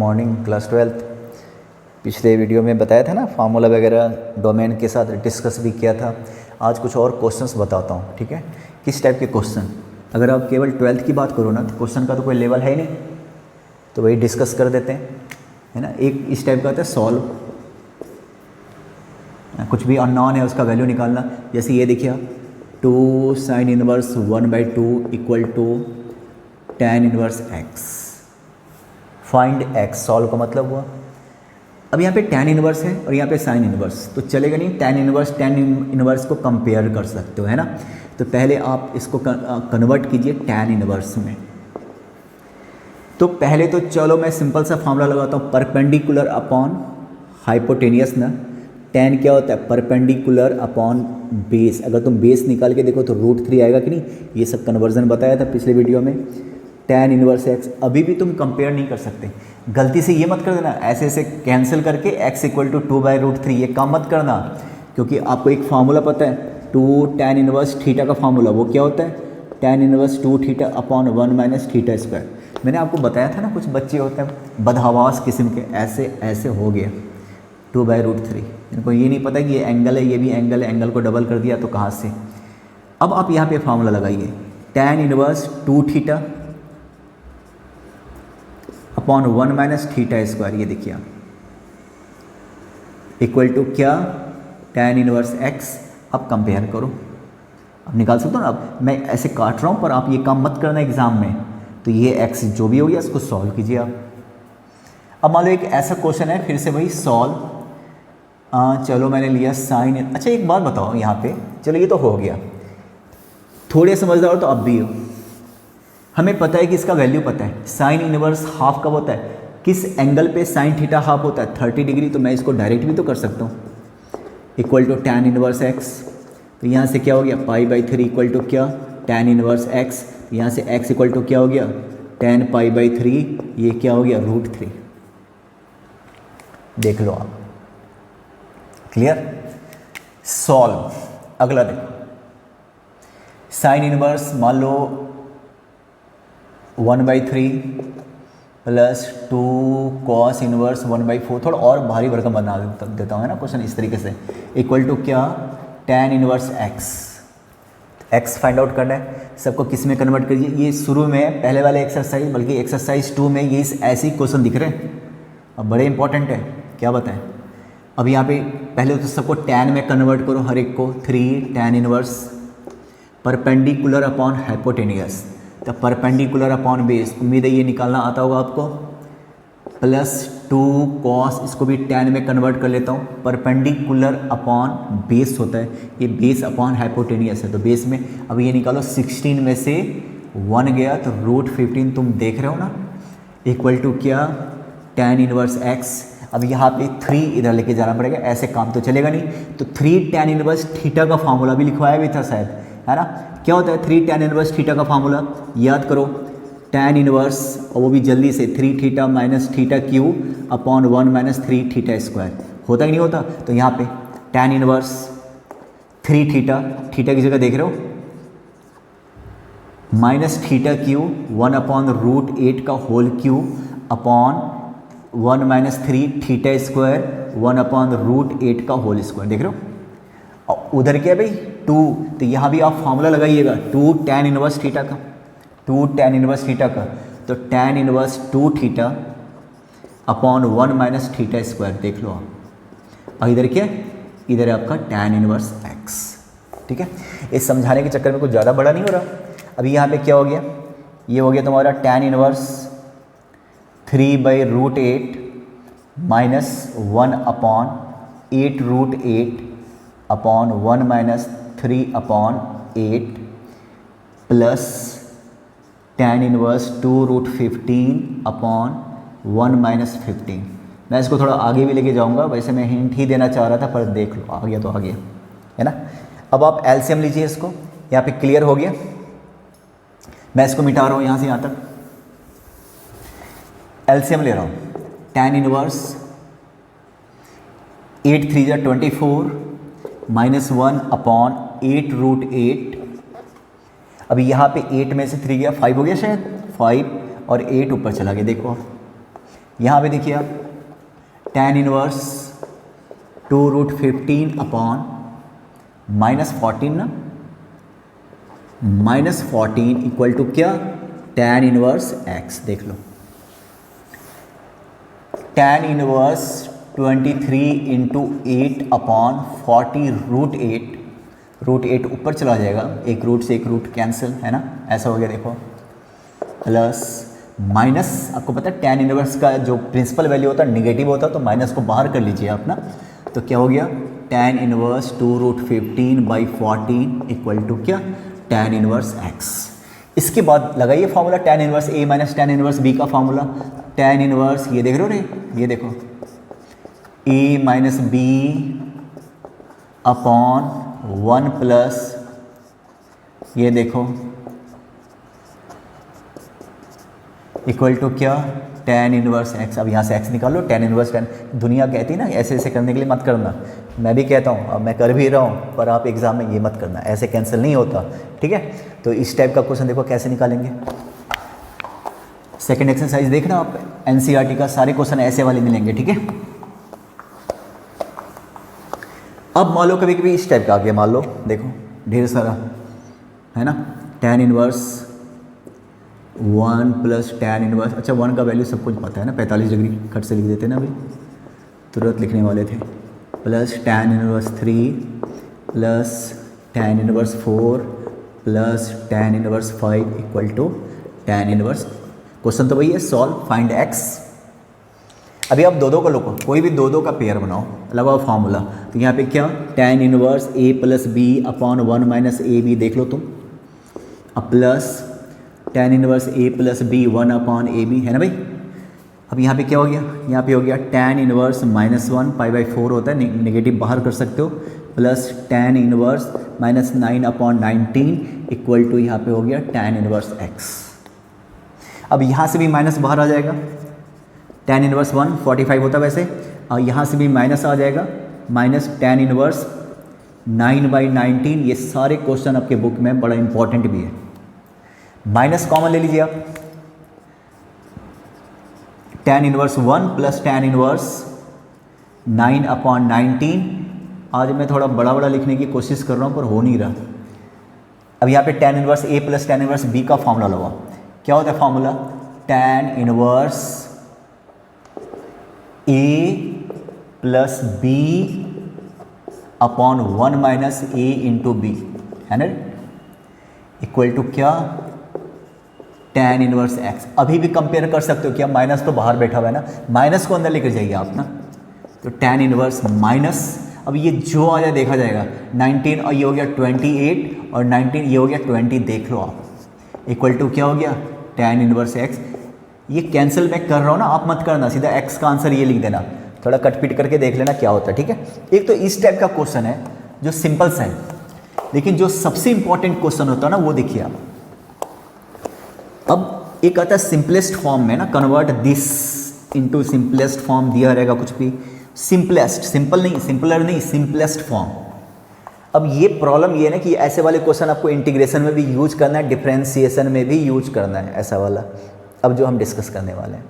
Morning class 12th। पिछले video में बताया था ना फार्मूला वगैरह डोमेन के साथ डिस्कस भी किया था। आज कुछ और क्वेश्चंस बताता हूँ, ठीक है। किस टाइप के क्वेश्चन, अगर आप केवल 12th की बात करो ना तो क्वेश्चन का तो कोई लेवल है ही नहीं, तो वही डिस्कस कर देते हैं, है ना। एक इस टाइप का आता है सॉल्व, कुछ भी अननोन है उसका वैल्यू निकालना। जैसे ये देखिए 2 sin inverse 1/2 equal to tan inverse x। Find x, solve का मतलब हुआ। अब यहाँ पे tan इनवर्स है और यहाँ पे sin इनवर्स, तो चलेगा नहीं। tan इनवर्स को कंपेयर कर सकते हो, है ना। तो पहले आप इसको कन्वर्ट कीजिए tan इनवर्स में। तो पहले तो चलो मैं सिंपल सा फार्मूला लगाता हूँ, परपेंडिकुलर अपॉन हाइपोटेनियस ना। tan क्या होता है, परपेंडिकुलर अपॉन बेस। अगर तुम बेस निकाल के देखो तो √3 आएगा कि नहीं, ये सब कन्वर्जन बताया था पिछले वीडियो में। tan इनवर्स x अभी भी तुम कंपेयर नहीं कर सकते, गलती से ये मत कर देना ऐसे ऐसे कैंसिल करके x इक्वल टू 2/√3, ये काम मत करना, क्योंकि आपको एक फार्मूला पता है 2 tan इनवर्स थीटा का फार्मूला। वो क्या होता है, tan inverse 2 theta upon 1 minus theta square. मैंने आपको बताया था ना, कुछ बच्चे होते हैं बदहवास किस्म के, ऐसे ऐसे हो गया 2/√3। इनको ये नहीं पता कि ये एंगल है, ये भी एंगल है, एंगल को डबल कर दिया तो कहाँ से। अब आप यहाँ पे फार्मूला लगाइए, tan inverse 2 theta upon 1 minus theta square. ये देखिए आप इक्वल टू क्या, tan इनवर्स x। अब कंपेयर करो, अब निकाल सकते हो ना। अब मैं ऐसे काट रहा हूँ पर आप ये काम मत करना एग्जाम में। तो ये x जो भी हो गया इसको सॉल्व कीजिए आप। अब मान लो एक ऐसा क्वेश्चन है, फिर से वही सॉल्व। चलो मैंने लिया साइन। अच्छा एक बात बताओ यहाँ पे, चलो ये तो हो गया, थोड़े समझदार हो तो अब भी हो। हमें पता है कि इसका वैल्यू पता है, साइन इनवर्स हाफ कब होता है, किस एंगल पे साइन थीटा हाफ होता है, 30 डिग्री। तो मैं इसको डायरेक्ट भी तो कर सकता हूँ, equal to tan inverse x। तो यहाँ से क्या हो गया, π/3 इक्वल टू क्या, tan इनवर्स x। यहाँ से x इक्वल टू क्या हो गया, tan π/3। ये क्या हो गया, √3। देख लो आप, क्लियर। सॉल्व। अगला देखो, साइन इनवर्स मान लो 1/3 प्लस 2 कॉस इनवर्स 1/4। थोड़ा और भारी भरकम बना देता हूँ, है ना क्वेश्चन इस तरीके से, इक्वल टू क्या, tan inverse x find out करना है। सबको किस में कन्वर्ट करिए, ये शुरू में पहले वाले एक्सरसाइज, बल्कि एक्सरसाइज 2 में ये ऐसे ही क्वेश्चन दिख रहे हैं। अब बड़े इंपॉर्टेंट है, क्या बताएं। अब यहाँ पे पहले तो सबको tan में कन्वर्ट करो, हर एक को। 3 tan inverse perpendicular upon hypotenuse, तो परपेंडिकुलर अपॉन बेस, उम्मीद है ये निकालना आता होगा आपको, प्लस 2 कॉस, इसको भी tan में कन्वर्ट कर लेता हूँ। परपेंडिकुलर अपॉन बेस होता है, ये बेस अपॉन हाइपोटेनियस है, तो बेस में अब ये निकालो, 16 में से 1 गया तो √15 तुम देख रहे हो ना, इक्वल टू क्या, tan इनवर्स x। अब यहाँ पे 3 इधर लेके जाना पड़ेगा, ऐसे काम तो चलेगा नहीं। तो 3 tan इनवर्स थीटा का फार्मूला भी लिखवाया भी था शायद, है ना। क्या होता है 3 tan इनवर्स थीटा का फार्मूला, याद करो। tan इनवर्स, और वो भी जल्दी से, 3 theta minus theta Q upon 1 minus 3 theta square. होता कि नहीं होता। तो यहाँ पे tan इनवर्स 3 थीटा, थीटा की जगह देख रहे हो, माइनस थीटा क्यू 1 अपॉन √8 का whole cube upon 1 minus 3 theta square 1 upon √8 का होल स्क्वायर। देख रहे हो। और उधर क्या भाई 2, तो यहाँ भी आप फार्मूला लगाइएगा 2 tan इनवर्स थीटा का, 2 tan इनवर्स थीटा का। तो tan inverse 2 theta upon 1 minus theta square, देख लो आप। और इधर क्या, इधर है आपका tan इनवर्स x, ठीक है। इस समझाने के चक्कर में कुछ ज़्यादा बड़ा नहीं हो रहा। अभी यहाँ पे क्या हो गया, ये हो गया तुम्हारा tan inverse 3/√8 minus 1 upon 8√8 upon 1 minus 3 upon 8 plus tan inverse 2√15 upon 1 minus 15। मैं इसको थोड़ा आगे भी लेके जाऊंगा, वैसे मैं हिंट ही देना चाह रहा था, पर देख लो आ गया तो आ गया, है ना। अब आप एलसीएम लीजिए, इसको यहाँ पे क्लियर हो गया। मैं इसको मिटा रहा हूँ यहाँ से यहाँ तक, एलसीएम ले रहा हूँ। tan इनवर्स 8 3 जा 24 माइनस 1 अपॉन 8√8। अभी यहाँ पे 8 में से 3 गया, 5 हो गया शायद, 5 और 8 ऊपर चला गया। देखो यहाँ पे देखिए आप tan इनवर्स 2√15 अपॉन -14 ना, -14 इक्वल टू क्या, tan इनवर्स x। देख लो tan इनवर्स 23 इंटू 8 अपॉन 40√8, √8 ऊपर चला जाएगा, एक रूट से एक रूट कैंसिल है ना, ऐसा हो गया देखो, प्लस माइनस, आपको पता है tan इनवर्स का जो प्रिंसिपल वैल्यू होता है निगेटिव होता है, तो माइनस को बाहर कर लीजिए आप ना, तो क्या हो गया tan इनवर्स 2√15/14 इक्वल टू क्या, tan इनवर्स x। इसके बाद लगाइए formula tan inverse a minus tan inverse b का फार्मूला, tan इनवर्स ये देख रहे हो रे, ये देखो a minus b upon 1 plus ये देखो इक्वल टू क्या, tan इनवर्स x। अब यहाँ से x निकाल लो, tan इनवर्स tan, दुनिया कहती है ना ऐसे ऐसे करने के लिए मत करना, मैं भी कहता हूँ, अब मैं कर भी रहा हूँ, पर आप एग्जाम में ये मत करना, ऐसे कैंसिल नहीं होता, ठीक है। तो इस टाइप का क्वेश्चन देखो कैसे निकालेंगे। सेकंड एक्सरसाइज देखना आप, एनसीईआरटी का सारे क्वेश्चन ऐसे वाले मिलेंगे, ठीक है। अब मान लो कभी कभी इस टाइप का आ गया, मान लो देखो ढेर सारा है ना, tan inverse 1 plus tan inverse, अच्छा 1 का वैल्यू सब कुछ पता है ना, 45 डिग्री खट से लिख देते ना, अभी तुरंत लिखने वाले थे, plus tan inverse 3 plus tan inverse 4 plus tan inverse 5 equal to tan inverse. Question तो वही है, सॉल्व फाइंड x। अभी आप दो को लो, कोई भी दो का पेयर बनाओ, लगाओ फार्मूला, तो यहाँ पे क्या, tan inverse a plus B upon 1 minus A B, देख लो तुम, अब plus tan inverse a plus B 1 अपॉन ए बी, है ना भाई। अब यहाँ पे क्या हो गया, यहाँ पे हो गया tan इनवर्स -1 π/4 होता है, नेगेटिव बाहर कर सकते हो, plus tan inverse -9 upon 19 equal to यहाँ पे हो गया tan इनवर्स x। अब यहाँ से भी माइनस बाहर आ जाएगा, tan इनवर्स 1 45 होता है वैसे, और यहाँ से भी माइनस आ जाएगा, माइनस tan इनवर्स 9/19। ये सारे क्वेश्चन आपके बुक में बड़ा इंपॉर्टेंट भी है, माइनस कॉमन ले लीजिए आप, tan inverse 1 plus tan inverse 9 upon 19। आज मैं थोड़ा बड़ा बड़ा लिखने की कोशिश कर रहा हूँ पर हो नहीं रहा। अब यहाँ पे tan inverse a plus tan inverse b का फॉर्मूला लगाओ, क्या होता है formula, tan inverse a plus b upon 1 minus a into B, है ना, इक्वल टू क्या, tan इनवर्स x। अभी भी कंपेयर कर सकते हो, क्या माइनस तो बाहर बैठा हुआ है ना, माइनस को अंदर लेकर जाइए आप ना, तो tan इनवर्स माइनस, अब ये जो आ जाए देखा जाएगा, 19 और ये हो गया 28 और 19 ये हो गया 20, देख लो आप, इक्वल टू क्या हो गया, tan इनवर्स x। ये कैंसिल मैं कर रहा हूँ ना, आप मत करना, सीधा x का आंसर ये लिख देना, थोड़ा कटपीट करके देख लेना क्या होता है, ठीक है। एक तो इस टाइप का क्वेश्चन है जो सिंपल सा है, लेकिन जो सबसे इंपॉर्टेंट क्वेश्चन होता है ना वो देखिए आप। अब एक आता है सिंपलेस्ट फॉर्म में ना, convert this into simplest form दिया रहेगा कुछ भी, सिंपलेस्ट, सिंपल नहीं, सिंपलर नहीं, सिंपलेस्ट फॉर्म। अब ये प्रॉब्लम ये है ना कि ऐसे वाले क्वेश्चन आपको इंटीग्रेशन में भी यूज करना है, डिफरेंशिएशन में भी यूज करना है, ऐसा वाला अब जो हम डिस्कस करने वाले हैं,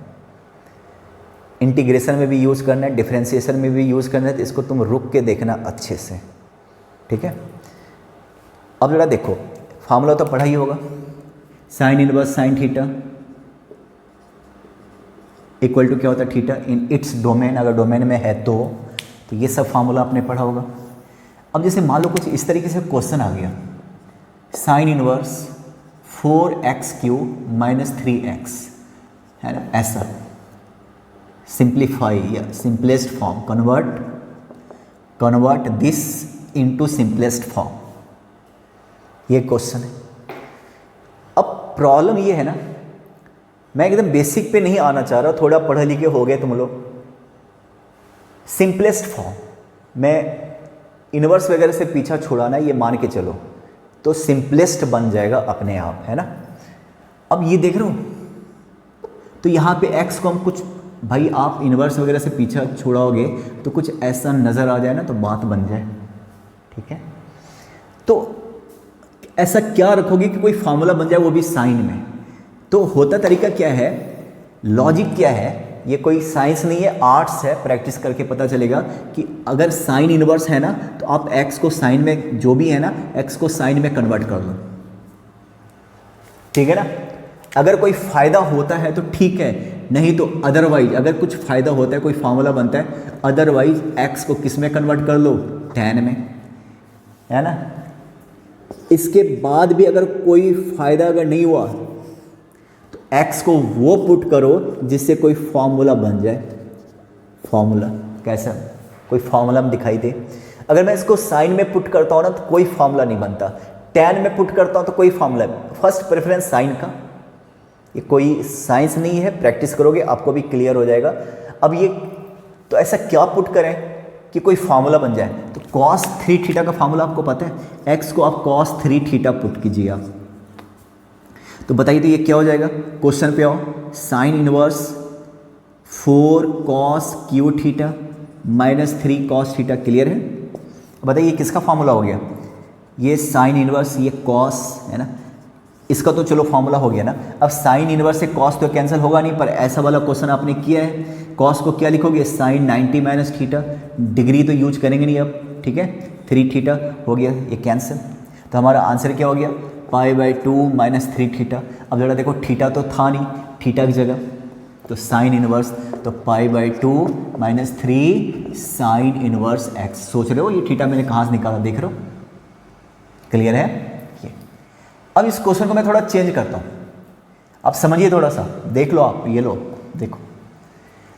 इंटीग्रेशन में भी यूज करना है, डिफरेंशिएशन में भी यूज करना है, तो इसको तुम रुक के देखना अच्छे से, ठीक है। अब जरा देखो, फार्मूला तो पढ़ा ही होगा, sine inverse sine theta equal to क्या होता है, थीटा इन इट्स डोमेन, अगर डोमेन में है तो ये सब फार्मूला आपने पढ़ा होगा। अब जैसे मान लो कुछ इस तरीके से क्वेश्चन आ गया, sine inverse 4x³ minus 3x, है ना, ऐसा सिंप्लीफाई या simplest form, convert this into simplest form, ये क्वेश्चन है। अब प्रॉब्लम ये है ना, मैं एकदम बेसिक पे नहीं आना चाह रहा, थोड़ा पढ़े लिखे हो गए तुम लोग, सिंपलेस्ट फॉर्म में इनवर्स वगैरह से पीछा छुड़ाना, ये मान के चलो तो सिंपलेस्ट बन जाएगा अपने आप, है ना। अब ये देख रहे हो, तो यहाँ पे x को हम कुछ, भाई आप इनवर्स वगैरह से पीछा छुड़ाओगे तो कुछ ऐसा नज़र आ जाए ना तो बात बन जाए, ठीक है। तो ऐसा क्या रखोगे कि कोई फार्मूला बन जाए, वो भी साइन में। तो होता तरीका क्या है, लॉजिक क्या है, ये कोई साइंस नहीं है, आर्ट्स है, प्रैक्टिस करके पता चलेगा कि अगर साइन इनवर्स है ना तो आप एक्स को साइन में, जो भी है ना, एक्स को साइन में कन्वर्ट कर लो, ठीक है ना। अगर कोई फ़ायदा होता है तो ठीक है, नहीं तो अदरवाइज अगर कुछ फ़ायदा होता है, कोई फार्मूला बनता है, अदरवाइज एक्स को किस में कन्वर्ट कर लो, tan में, है ना। इसके बाद भी अगर कोई फ़ायदा अगर नहीं हुआ तो एक्स को वो पुट करो जिससे कोई फार्मूला बन जाए। फार्मूला कैसा, कोई फार्मूला में दिखाई दे। अगर मैं इसको साइन में पुट करता हूँ ना तो कोई फार्मूला नहीं बनता, tan में पुट करता हूँ तो कोई फार्मूला। फर्स्ट प्रेफरेंस साइन का, ये कोई साइंस नहीं है, प्रैक्टिस करोगे आपको भी क्लियर हो जाएगा। अब ये तो ऐसा क्या पुट करें कि कोई फार्मूला बन जाए, तो cos 3 थीटा का फार्मूला आपको पता है, x को आप cos 3 थीटा पुट कीजिए आप, तो बताइए तो ये क्या हो जाएगा। क्वेश्चन पे आओ, sine inverse 4 cos Q theta minus 3 cos theta, clear है। बताइए किसका फार्मूला हो गया, ये साइन इनवर्स, ये cos है ना, इसका तो चलो फार्मूला हो गया ना। अब साइन इनवर्स से कॉस तो कैंसिल होगा नहीं, पर ऐसा वाला क्वेश्चन आपने किया है, कॉस को क्या लिखोगे, साइन 90 माइनस थीटा, डिग्री तो यूज करेंगे नहीं अब, ठीक है, 3 थीटा हो गया, ये कैंसिल। तो हमारा आंसर क्या हो गया, π/2 माइनस 3 थीटा। अब जरा देखो थीटा तो था नहीं, थीटा की जगह तो साइन इनवर्स, तो π/2 माइनस 3 साइन इनवर्स एक्स। सोच रहे हो ये थीटा मैंने कहाँ से निकाला, देख रहे हो, क्लियर है। अब इस क्वेश्चन को मैं थोड़ा चेंज करता हूँ, आप समझिए थोड़ा सा, देख लो आप, ये लो देखो।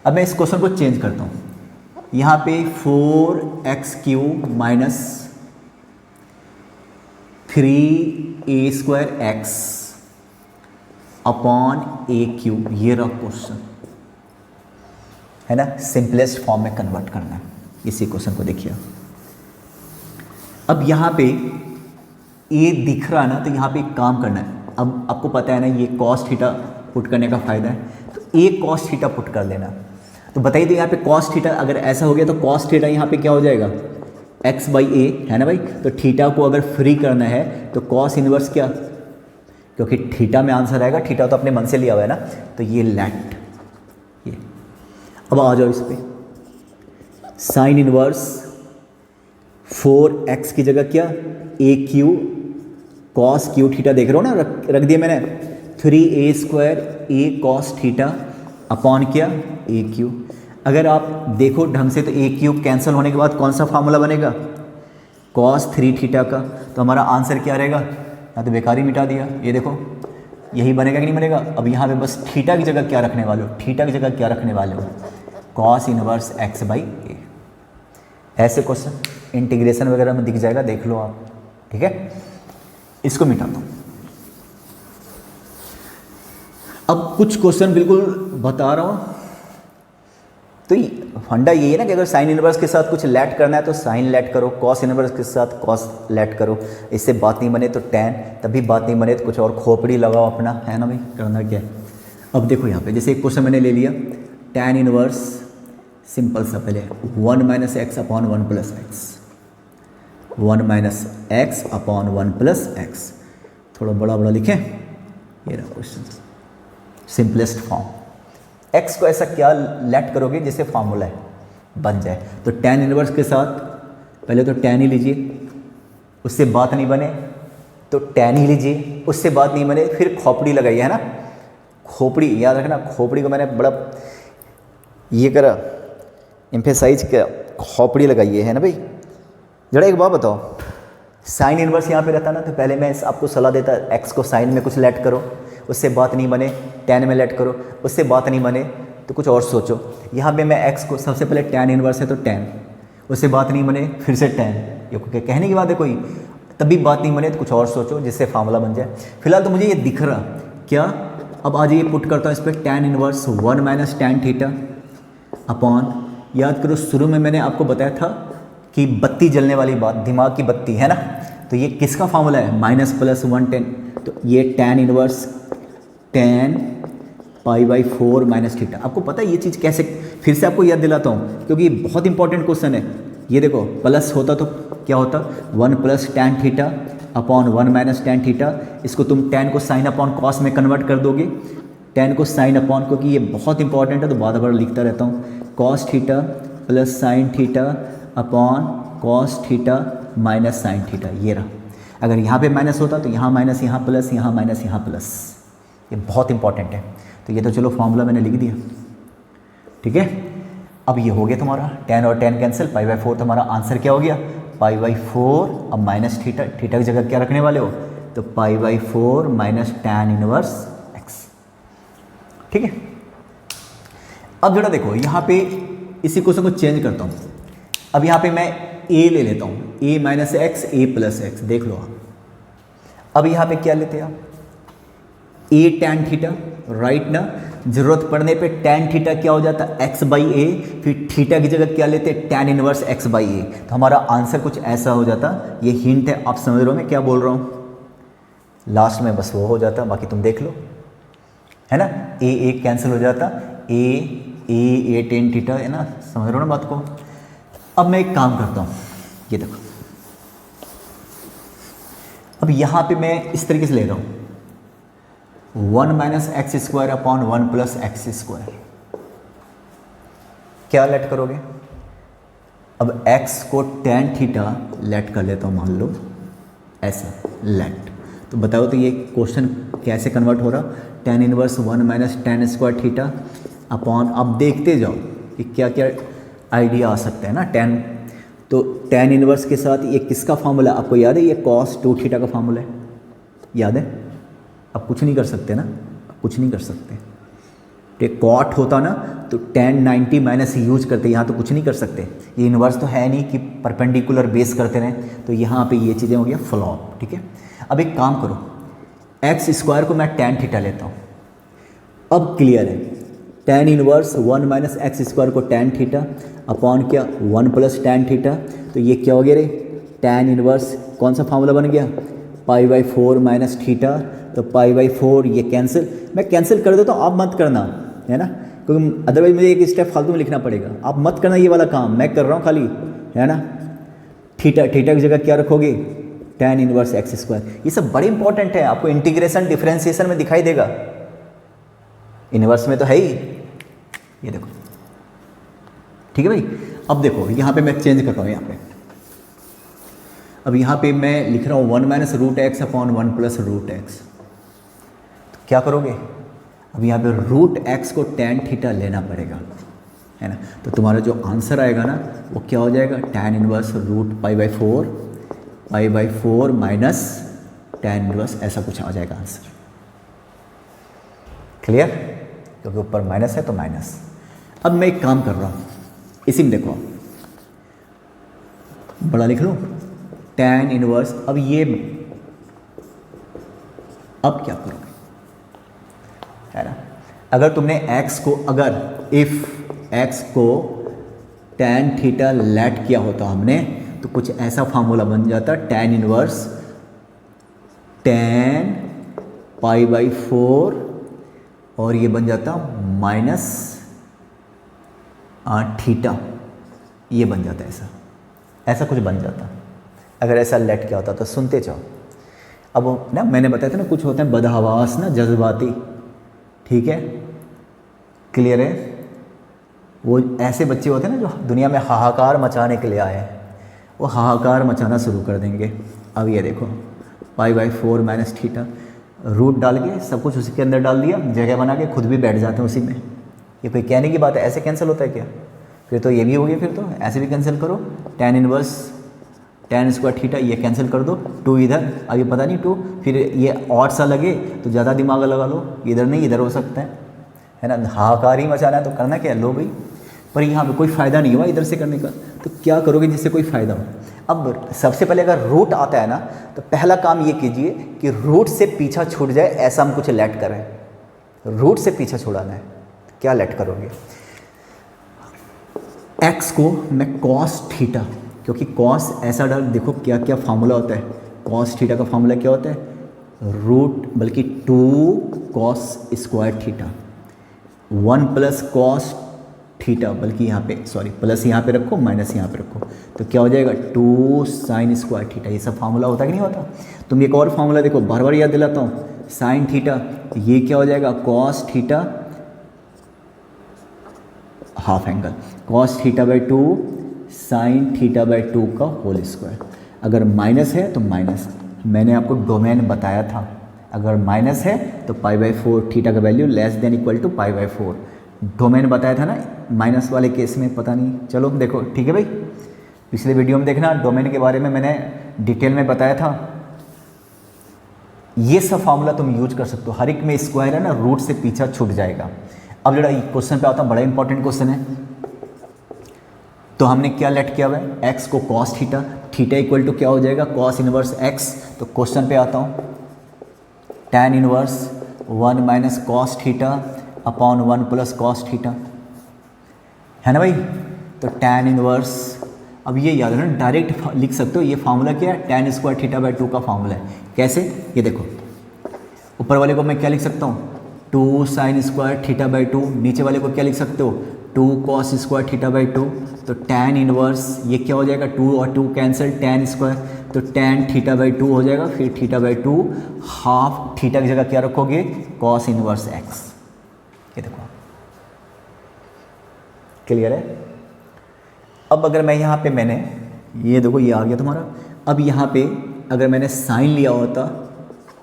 अब मैं इस क्वेश्चन को चेंज करता हूँ, यहाँ पे 4x³ minus 3a² upon a³, ये रहा क्वेश्चन, है ना। सिंपलेस्ट फॉर्म में कन्वर्ट करना है इसी क्वेश्चन को, देखिए। अब यहाँ पे ये दिख रहा है ना, तो यहाँ पे एक काम करना है। अब आपको पता है ना ये cos थीटा पुट करने का फ़ायदा है, तो a cos थीटा पुट कर लेना। तो बताइए तो यहाँ पे cos थीटा अगर ऐसा हो गया तो cos थीटा यहाँ पे क्या हो जाएगा, x/a, है ना भाई। तो थीटा को अगर फ्री करना है तो cos इनवर्स क्या, क्योंकि थीटा में आंसर आएगा, थीटा तो अपने मन से लिया हुआ है ना, तो ये लेट, ये। अब आ जाओ इस पर, साइन इनवर्स 4x की जगह क्या, a³ cos क्यू थीटा, देख रहे हो ना, रख दिया मैंने, 3a² a cos theta upon क्या, a³। अगर आप देखो ढंग से तो a³ कैंसिल होने के बाद कौन सा फार्मूला बनेगा, cos 3 थीटा का। तो हमारा आंसर क्या रहेगा, या तो बेकार ही मिटा दिया, ये देखो यही बनेगा कि नहीं बनेगा। अब यहाँ पे बस थीटा की जगह क्या रखने वाले हो, थीटा की जगह क्या रखने वाले हो, cos इनवर्स x/a। ऐसे क्वेश्चन इंटीग्रेशन वगैरह में दिख जाएगा, देख लो आप, ठीक है। इसको मिटाता हूँ। अब कुछ क्वेश्चन बिल्कुल बता रहा हूँ, तो फंडा ये है ना कि अगर साइन इनवर्स के साथ कुछ लेट करना है तो साइन लेट करो, कॉस इनवर्स के साथ कॉस लेट करो, इससे बात नहीं बने तो टैन, तभी बात नहीं बने तो कुछ और खोपड़ी लगाओ अपना, है ना भाई, करना क्या है। अब देखो यहाँ पे जैसे एक क्वेश्चन मैंने ले लिया, टैन इनवर्स सिंपल सा, पहले 1 - x upon 1 + x, 1 - x upon 1 + x, थोड़ा बड़ा बड़ा लिखें, ये रहा क्वेश्चन, सिंपलेस्ट फॉर्म। x को ऐसा क्या लेट करोगे जिससे फार्मूला है बन जाए, तो टैन इनवर्स के साथ पहले तो टैन ही लीजिए, उससे बात नहीं बने तो टैन ही लीजिए, उससे बात नहीं बने फिर खोपड़ी लगाइए, है ना, खोपड़ी याद रखना, खोपड़ी को मैंने बड़ा ये करा एम्फेसाइज किया, खोपड़ी लगाइए, है ना भाई। जरा एक बात बताओ, साइन इनवर्स यहाँ पे रहता ना तो पहले मैं आपको सलाह देता x को साइन में कुछ लेट करो, उससे बात नहीं बने टैन में लेट करो, उससे बात नहीं बने तो कुछ और सोचो। यहाँ पे मैं x को सबसे पहले टैन इनवर्स है तो टैन, उससे बात नहीं बने फिर से टैन, ये कहने की बात है कोई, तभी बात नहीं बने तो कुछ और सोचो जिससे फार्मूला बन जाए। फिलहाल तो मुझे ये दिख रहा क्या, अब आज ये पुट करता हूँ इस पर, tan inverse 1 - tan theta upon, याद करो शुरू में मैंने आपको बताया था कि बत्ती जलने वाली बात, दिमाग की बत्ती, है ना, तो ये किसका फार्मूला है, -+1 tan, तो ये टैन इनवर्स tan π/4 - थीटा। आपको पता है ये चीज़ कैसे, फिर से आपको याद दिलाता हूँ क्योंकि ये बहुत इंपॉर्टेंट क्वेश्चन है। ये देखो प्लस होता तो क्या होता, 1 + tan theta upon 1 - tan theta, इसको तुम tan को साइन अपॉन कॉस में कन्वर्ट कर दोगे टेन को साइन अपॉन, क्योंकि ये बहुत इंपॉर्टेंट है तो बार बार लिखता रहता हूँ, cos theta plus sine theta upon cos theta minus sine theta, ये रहा। अगर यहाँ पे माइनस होता तो यहाँ माइनस, यहाँ प्लस, यहाँ माइनस, यहाँ प्लस, ये बहुत इंपॉर्टेंट है। तो ये तो चलो फॉर्मूला मैंने लिख दिया, ठीक है। अब ये हो गया तुम्हारा टेन और टेन कैंसिल, पाई बाई 4 तुम्हारा आंसर क्या हो गया, पाई बाई 4। अब माइनस थीटा, थीटा की जगह क्या रखने वाले हो, तो pi by 4 minus tan inverse x, ठीक है। अब जरा देखो यहाँ पे इसी क्वेश्चन को चेंज करता हूँ। अब यहाँ पे मैं ए ले लेता हूँ, ए माइनस एक्स, ए प्लस एक्स, देख लो आप। अब यहाँ पे क्या लेते हैं आप, ए टैन थीटा, राइट ना। जरूरत पड़ने पे टैन थीटा क्या हो जाता है, एक्स बाई ए, फिर थीटा की जगह क्या लेते हैं, टैन इनवर्स एक्स बाई ए। तो हमारा आंसर कुछ ऐसा हो जाता। ये हिंट है, आप समझ रहे हो मैं क्या बोल रहा हूँ। लास्ट में बस वो हो जाता, बाकी तुम देख लो, है ना। ए कैंसिल हो जाता, ए टेन थीटा, है ना, समझ रहे हो ना बात को। अब मैं एक काम करता हूँ, ये देखो, अब यहाँ पे मैं इस तरीके से ले रहा हूँ, 1 minus x square upon 1 plus x square, क्या लेट करोगे। अब x को टेन थीटा लेट कर लेता हूँ, मान लो ऐसा लेट। तो बताओ तो ये क्वेश्चन कैसे कन्वर्ट हो रहा, tan inverse 1 minus ten square theta upon, अब देखते जाओ कि क्या क्या आइडिया आ सकता है ना। टेन, तो टेन इनवर्स के साथ ये किसका फार्मूला आपको याद है, ये कॉस 2 थीटा का फार्मूला है, याद है। अब कुछ नहीं कर सकते ना, कुछ नहीं कर सकते। तो कॉट होता ना तो टेन 90 माइनस यूज करते, यहाँ तो कुछ नहीं कर सकते। ये इन्वर्स तो है नहीं कि परपेंडिकुलर बेस करते रहें, तो यहाँ पे ये चीज़ें हो गया फ्लॉप, ठीक है। अब एक काम करो, एक्स स्क्वायर को मैं टेन थीटा लेता हूँ। अब क्लियर है, tan inverse 1 minus x square को टेन थीटा अपॉन क्या 1 प्लस टेन थीटा, तो ये क्या हो गया रे, टेन इनवर्स कौन सा फार्मूला बन गया, पाई बाई 4 माइनस थीटा। तो पाई बाई 4 ये कैंसिल, मैं कैंसिल कर देता हूँ, आप मत करना, है ना, क्योंकि अदरवाइज मुझे एक स्टेप फालतू में लिखना पड़ेगा। आप मत करना ये वाला काम, मैं कर रहा हूँ खाली, है ना। थीटा, थीटा की जगह क्या रखोगे, टेन इनवर्स एक्स स्क्वायर। ये सब बड़े इंपॉर्टेंट है, आपको इंटीग्रेशन डिफरेंशिएशन में दिखाई देगा, इनवर्स में तो है ही, ये देखो, ठीक है भाई। अब देखो यहाँ पे मैं चेंज कर रहा हूँ, यहाँ पे अब यहाँ पे मैं लिख रहा हूँ 1 minus root X upon 1 plus root X. तो क्या करोगे, अब यहाँ पे रूट एक्स को टेन थीटा लेना पड़ेगा, है ना। तो तुम्हारा जो आंसर आएगा ना वो क्या हो जाएगा, tan inverse root pi by 4 minus tan inverse, ऐसा कुछ आ जाएगा आंसर। क्लियर, क्योंकि ऊपर माइनस है तो माइनस। अब मैं एक काम कर रहा हूँ, इसी में देखो बड़ा लिख लो, टेन इनवर्स। अब ये, अब क्या करोगे, है ना। अगर तुमने x को, अगर इफ x को टेन थीटा लेट किया होता हमने, तो कुछ ऐसा फार्मूला बन जाता, tan inverse tan pi by 4 और ये बन जाता माइनस थीटा, ये बन जाता, ऐसा कुछ बन जाता अगर ऐसा लेट किया होता। तो सुनते जाओ। अब ना मैंने बताया था ना, कुछ होते हैं बदहवास ना, जज्बाती, ठीक है, क्लियर है। वो ऐसे बच्चे होते हैं ना जो दुनिया में हाहाकार मचाने के लिए आए हैं, वो हाहाकार मचाना शुरू कर देंगे। अब ये देखो, pi by 4 minus theta, root डाल के सब कुछ उसी के अंदर डाल दिया, जगह बना के खुद भी बैठ जाते हैं उसी में। ये कोई कहने की बात है, ऐसे कैंसिल होता है क्या, फिर तो ये भी हो गया, फिर तो ऐसे भी कैंसिल करो, tan inverse tan square theta, ये कैंसिल कर दो, 2 इधर, अभी पता नहीं 2, फिर ये ऑड सा लगे तो ज़्यादा दिमाग लगा लो, इधर नहीं इधर हो सकता है ना। हाहाकार ही मचाना है तो करना क्या, लो भाई। पर यहाँ पे कोई फ़ायदा नहीं हुआ इधर से करने का, तो क्या करोगे जिससे कोई फ़ायदा हो। अब सबसे पहले अगर रूट आता है ना, तो पहला काम ये कीजिए कि रूट से पीछा छूट जाए, ऐसा हम कुछ लेट करें। रूट से पीछा छुड़ाना है, क्या लेट करोगे, एक्स को मैं कॉस थीटा, क्योंकि कॉस ऐसा डाल, देखो क्या क्या फार्मूला होता है, कॉस थीटा का फार्मूला क्या होता है, रूट बल्कि 2 cos square theta, 1 plus cos theta, बल्कि यहाँ पे सॉरी प्लस यहाँ पे रखो, माइनस यहाँ पे रखो, तो क्या हो जाएगा 2 साइन स्क्वायर थीटा। ये सब फार्मूला होता कि नहीं होता। तुम एक और फार्मूला देखो, बार बार याद दिलाता हूँ, साइन थीटा ये क्या हो जाएगा cos theta half angle, cos theta by 2 sign theta by 2 का होल स्क्वायर। अगर माइनस है तो माइनस, मैंने आपको डोमेन बताया था, अगर माइनस है तो पाई बाई 4 थीटा का value less than equal to pi by 4, domain बताया था ना माइनस वाले केस में, पता नहीं, चलो देखो ठीक है भाई, पिछले वीडियो में देखना डोमेन के बारे में मैंने डिटेल में बताया था। ये सब फार्मूला तुम यूज कर सकते हो, हर एक में स्क्वायर है ना, रूट से पीछा छूट जाएगा। अब जरा क्वेश्चन पे आता हूँ, बड़ा इंपॉर्टेंट क्वेश्चन है। तो हमने क्या लेट किया हुआ है, एक्स को cos theta, theta equal to क्या हो जाएगा कॉस इनवर्स एक्स। तो क्वेश्चन पे आता हूँ, tan inverse 1 minus cos theta upon 1 plus cos theta, है ना भाई। तो tan इनवर्स, अब ये याद है ना, डायरेक्ट लिख सकते हो, ये फार्मूला क्या है, tan स्क्वायर थीटा बाई 2 का फार्मूला है। कैसे, ये देखो, ऊपर वाले को मैं क्या लिख सकता हूँ 2 साइन स्क्वायर थीटा बाई 2, नीचे वाले को क्या लिख सकते हो 2 कॉस स्क्वायर थीटा बाई 2। तो tan इनवर्स ये क्या हो जाएगा, 2 और 2 कैंसिल, tan स्क्वायर, तो tan थीटा बाई 2 हो जाएगा, फिर थीटा बाई 2 हाफ थीटा की जगह क्या रखोगे कॉस इनवर्स एक्स। ये देखो क्लियर है। अब अगर मैं यहाँ पे मैंने ये देखो ये आ गया तुम्हारा, अब यहाँ पे अगर मैंने साइन लिया होता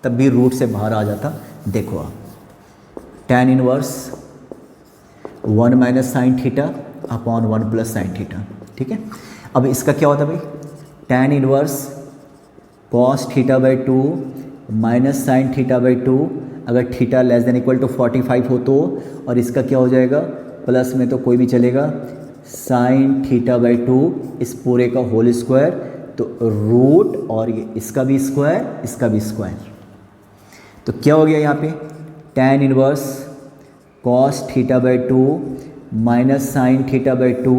तब भी रूट से बाहर आ जाता। देखो आप tan inverse 1 minus sine theta upon 1 plus sine theta, ठीक है। अब इसका क्या होता है भाई, tan inverse cos theta by 2 minus sine theta by 2, अगर theta less than equal to 45 हो तो, और इसका क्या हो जाएगा प्लस में तो कोई भी चलेगा साइन थीटा बाई 2 इस पूरे का होल स्क्वायर, तो रूट और ये इसका भी स्क्वायर इसका भी स्क्वायर। तो क्या हो गया यहाँ पे tan inverse cos theta by 2 minus sine theta by 2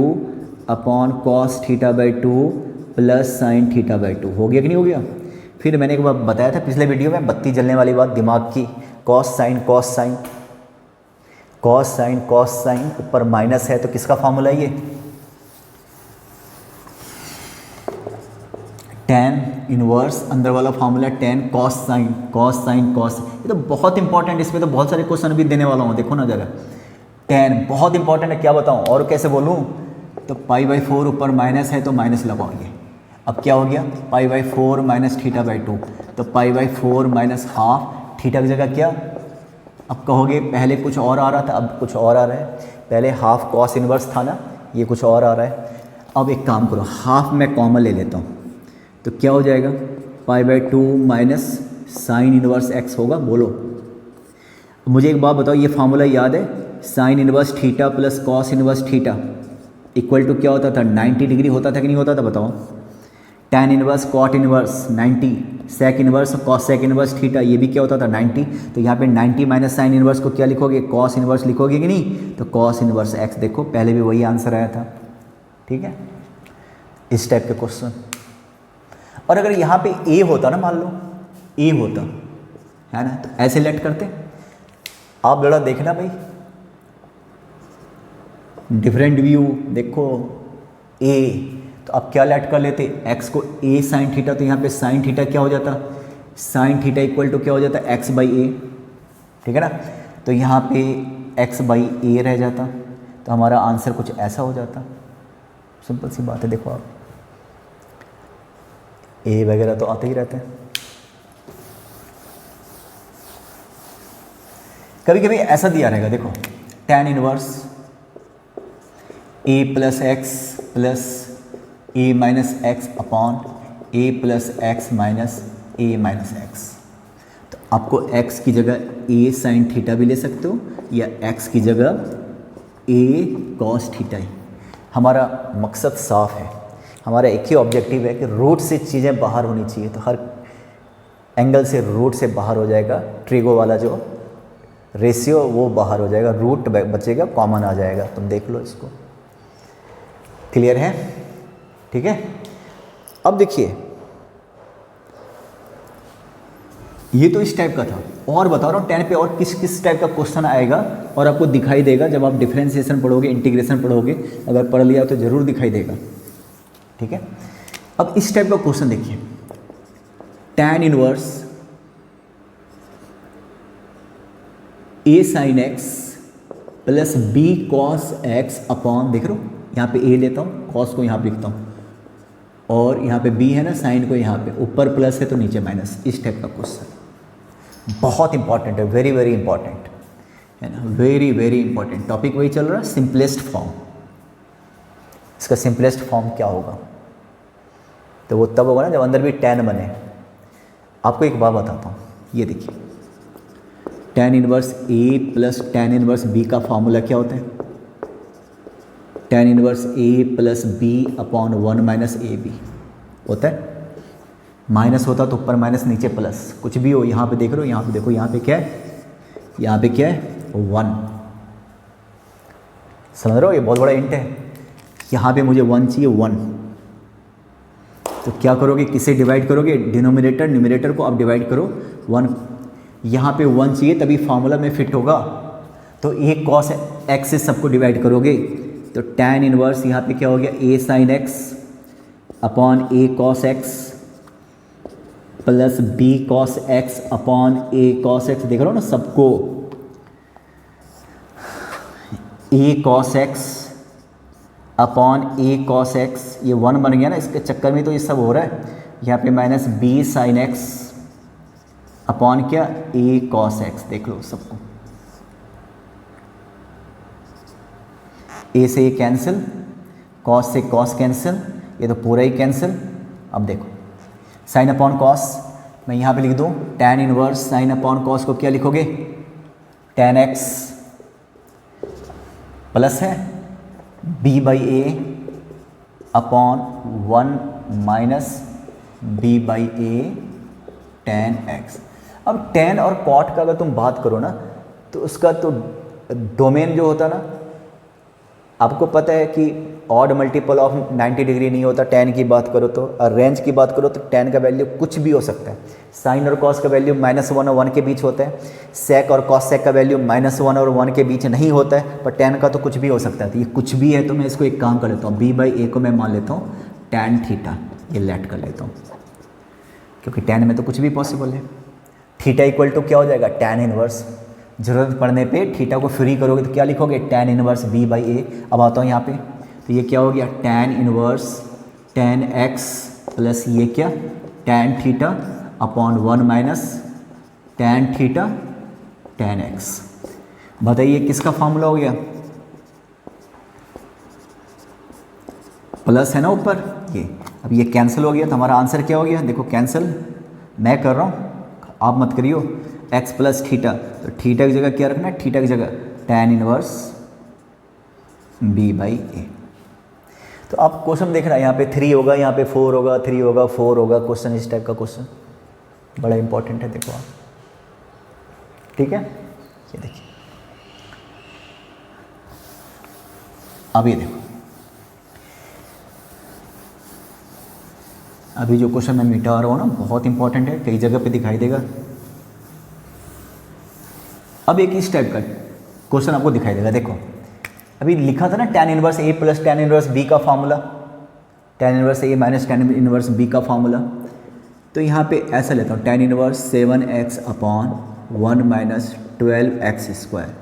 upon cos theta by 2 plus sine theta by 2, हो गया कि नहीं हो गया। फिर मैंने एक बार बताया था पिछले वीडियो में, बत्ती जलने वाली बात दिमाग की, cos sine cos sine cos sine cos sine, ऊपर माइनस है तो किसका फॉर्मूला है ये tan इनवर्स, अंदर वाला formula tan cos sine cos sine cos. ये तो बहुत इंपॉर्टेंट, इसमें तो बहुत सारे क्वेश्चन भी देने वाला हूँ, देखो ना जरा, tan बहुत इंपॉर्टेंट है, क्या बताऊँ और कैसे बोलूँ। तो पाई बाई 4 ऊपर माइनस है तो माइनस लगाओगे, अब क्या हो गया पाई बाई 4 माइनस थीटा बाई 2, तो pi by 4 minus half, theta की जगह क्या, अब कहोगे पहले कुछ और आ रहा था अब कुछ और आ रहा है, पहले हाफ कॉस इनवर्स था ना, ये कुछ और आ रहा है। अब एक काम करो, हाफ मैं कॉमन ले लेता हूँ, तो क्या हो जाएगा pi by 2 minus sin inverse x होगा। बोलो मुझे एक बात बताओ, ये फार्मूला याद है, sine inverse theta plus cos inverse theta equal to क्या होता था 90 डिग्री होता था कि नहीं होता था, बताओ। tan inverse cot inverse 90, sec inverse cosec inverse theta, ये भी क्या होता था 90। तो यहाँ पे 90 माइनस साइन इनवर्स को क्या लिखोगे कॉस इनवर्स लिखोगे कि नहीं, तो कॉस इनवर्स एक्स। देखो पहले भी वही आंसर आया था, ठीक है, इस टाइप के क्वेश्चन। और अगर यहाँ पे ए होता ना, मान लो ए होता है ना, तो ऐसे लेट करते। आप जरा देखना भाई, डिफरेंट व्यू देखो, ए तो आप क्या लेट कर लेते x को a साइन थीटा, तो यहाँ पे साइन थीटा क्या हो जाता, साइन थीटा इक्वल टू क्या हो जाता x बाई ए, ठीक है ना। तो यहाँ पे x बाई ए रह जाता, तो हमारा आंसर कुछ ऐसा हो जाता। सिंपल सी बात है, देखो आप ए वगैरह तो आते ही रहते हैं, कभी कभी ऐसा दिया रहेगा, देखो tan inverse a plus x plus A minus x upon A plus x minus A minus x. तो आपको x की जगह a साइन थीटा भी ले सकते हो, या x की जगह a कॉस थीटा ही। हमारा मकसद साफ है, हमारा एक ही ऑब्जेक्टिव है कि रूट से चीज़ें बाहर होनी चाहिए, तो हर एंगल से रूट से बाहर हो जाएगा, ट्रिगो वाला जो रेशियो वो बाहर हो जाएगा, रूट बचेगा, कॉमन आ जाएगा। तुम देख लो इसको, क्लियर है, ठीक है। अब देखिए ये तो इस टाइप का था, और बता रहा हूँ 10 पे और किस किस टाइप का क्वेश्चन आएगा और आपको दिखाई देगा जब आप डिफरेंशिएशन पढ़ोगे, इंटीग्रेशन पढ़ोगे, अगर पढ़ लिया तो ज़रूर दिखाई देगा, ठीक है। अब इस टाइप का क्वेश्चन देखिए, tan inverse a sign x plus b cos x upon, देख रहे हो यहाँ पे ए लेता हूँ, कॉस को यहाँ पे लिखता हूँ, और यहाँ पे बी है ना, साइन को यहाँ पे, ऊपर प्लस है तो नीचे माइनस, इस टाइप का क्वेश्चन बहुत इंपॉर्टेंट है, वेरी वेरी इंपॉर्टेंट है ना, वेरी वेरी इंपॉर्टेंट टॉपिक वही चल रहा है, सिंपलेस्ट फॉर्म। इसका सिंपलेस्ट फॉर्म क्या होगा, तो वो तब होगा ना जब अंदर भी tan बने। आपको एक बात बताता हूँ, ये देखिए tan इनवर्स ए प्लस tan इनवर्स बी का फॉर्मूला क्या होता है, tan इनवर्स ए प्लस बी अपॉन 1 माइनस ए बी होता है। माइनस होता तो ऊपर माइनस नीचे प्लस, कुछ भी हो। यहाँ पे देख रहे हो, यहाँ पे देखो, यहाँ पे क्या है, यहाँ पे क्या है 1, समझ रहे हो, ये बहुत बड़ा इंट है। यहाँ पे मुझे 1 चाहिए, 1, तो क्या करोगे, किसे डिवाइड करोगे, डिनोमिनेटर न्यूमरेटर को आप डिवाइड करो 1। यहाँ पे 1 चाहिए तभी फार्मूला में फिट होगा, तो ए कॉस एक्स से सबको डिवाइड करोगे, तो tan इनवर्स यहाँ पे क्या हो गया, a sine x upon a cos x plus b cos x upon a cos x. देख रहे हो ना सबको, a cos x upon a cos x, ये 1 बन गया ना, इसके चक्कर में तो ये सब हो रहा है। यहाँ पे minus B sine x upon क्या, ए कॉस एक्स। देख लो सबको, ए से ए कैंसिल, कॉस से कॉस कैंसिल, ये तो पूरा ही कैंसिल। अब देखो साइन अपॉन कॉस, मैं यहाँ पे लिख दूँ tan inverse sine upon cos को क्या लिखोगे, tan एक्स प्लस है b by A upon 1 minus b by A tan x. अब tan और cot का अगर तुम बात करो ना, तो उसका तो डोमेन जो होता ना, आपको पता है कि ऑड मल्टीपल ऑफ 90 डिग्री नहीं होता tan की बात करो तो, और रेंज की बात करो तो tan का वैल्यू कुछ भी हो सकता है। साइन और कॉस का वैल्यू -1 और 1 के बीच होता है, सेक और कॉस सेक का वैल्यू -1 और 1 के बीच नहीं होता है, पर tan का तो कुछ भी हो सकता है। तो ये कुछ भी है, तो मैं इसको एक काम कर लेता हूँ, b बाई ए को मैं मान लेता हूँ tan थीटा, ये लेट कर लेता हूँ, क्योंकि tan में तो कुछ भी पॉसिबल है। थीटा इक्वल टू क्या हो जाएगा, tan इनवर्स, ज़रूरत पड़ने पे थीटा को फ्री करोगे तो क्या लिखोगे, tan इनवर्स b बाई ए। अब आता हूँ यहाँ पे, तो ये क्या हो गया, tan inverse tan x plus ये क्या, tan theta upon 1 minus tan theta tan x। बताइए किसका फॉर्मूला हो गया, प्लस है ना ऊपर ये। अब ये कैंसिल हो गया, तो हमारा आंसर क्या हो गया, देखो कैंसिल मैं कर रहा हूँ, आप मत करियो। x प्लस थीटा, तो थीटा की जगह क्या रखना है, थीटा की जगह tan इनवर्स b बाई ए। तो आप क्वेश्चन देख रहे हैं, यहाँ पे 3 होगा, यहाँ पे 4 होगा, 3 होगा 4 होगा, क्वेश्चन इस टाइप का क्वेश्चन बड़ा इंपॉर्टेंट है, देखो आप, ठीक है। ये देखिए, अब ये देखो, अभी जो क्वेश्चन मैं मिटा रहा हूँ ना, बहुत इंपॉर्टेंट है, कई जगह पे दिखाई देगा। अब एक इस टाइप का क्वेश्चन आपको दिखाई देगा, देखो अभी लिखा था ना tan इनवर्स ए प्लस tan इनवर्स बी का फार्मूला, tan इनवर्स ए माइनस tan इनवर्स बी का फार्मूला। तो यहाँ पे ऐसा लेता हूँ, tan inverse 7x upon 1 minus 12x square,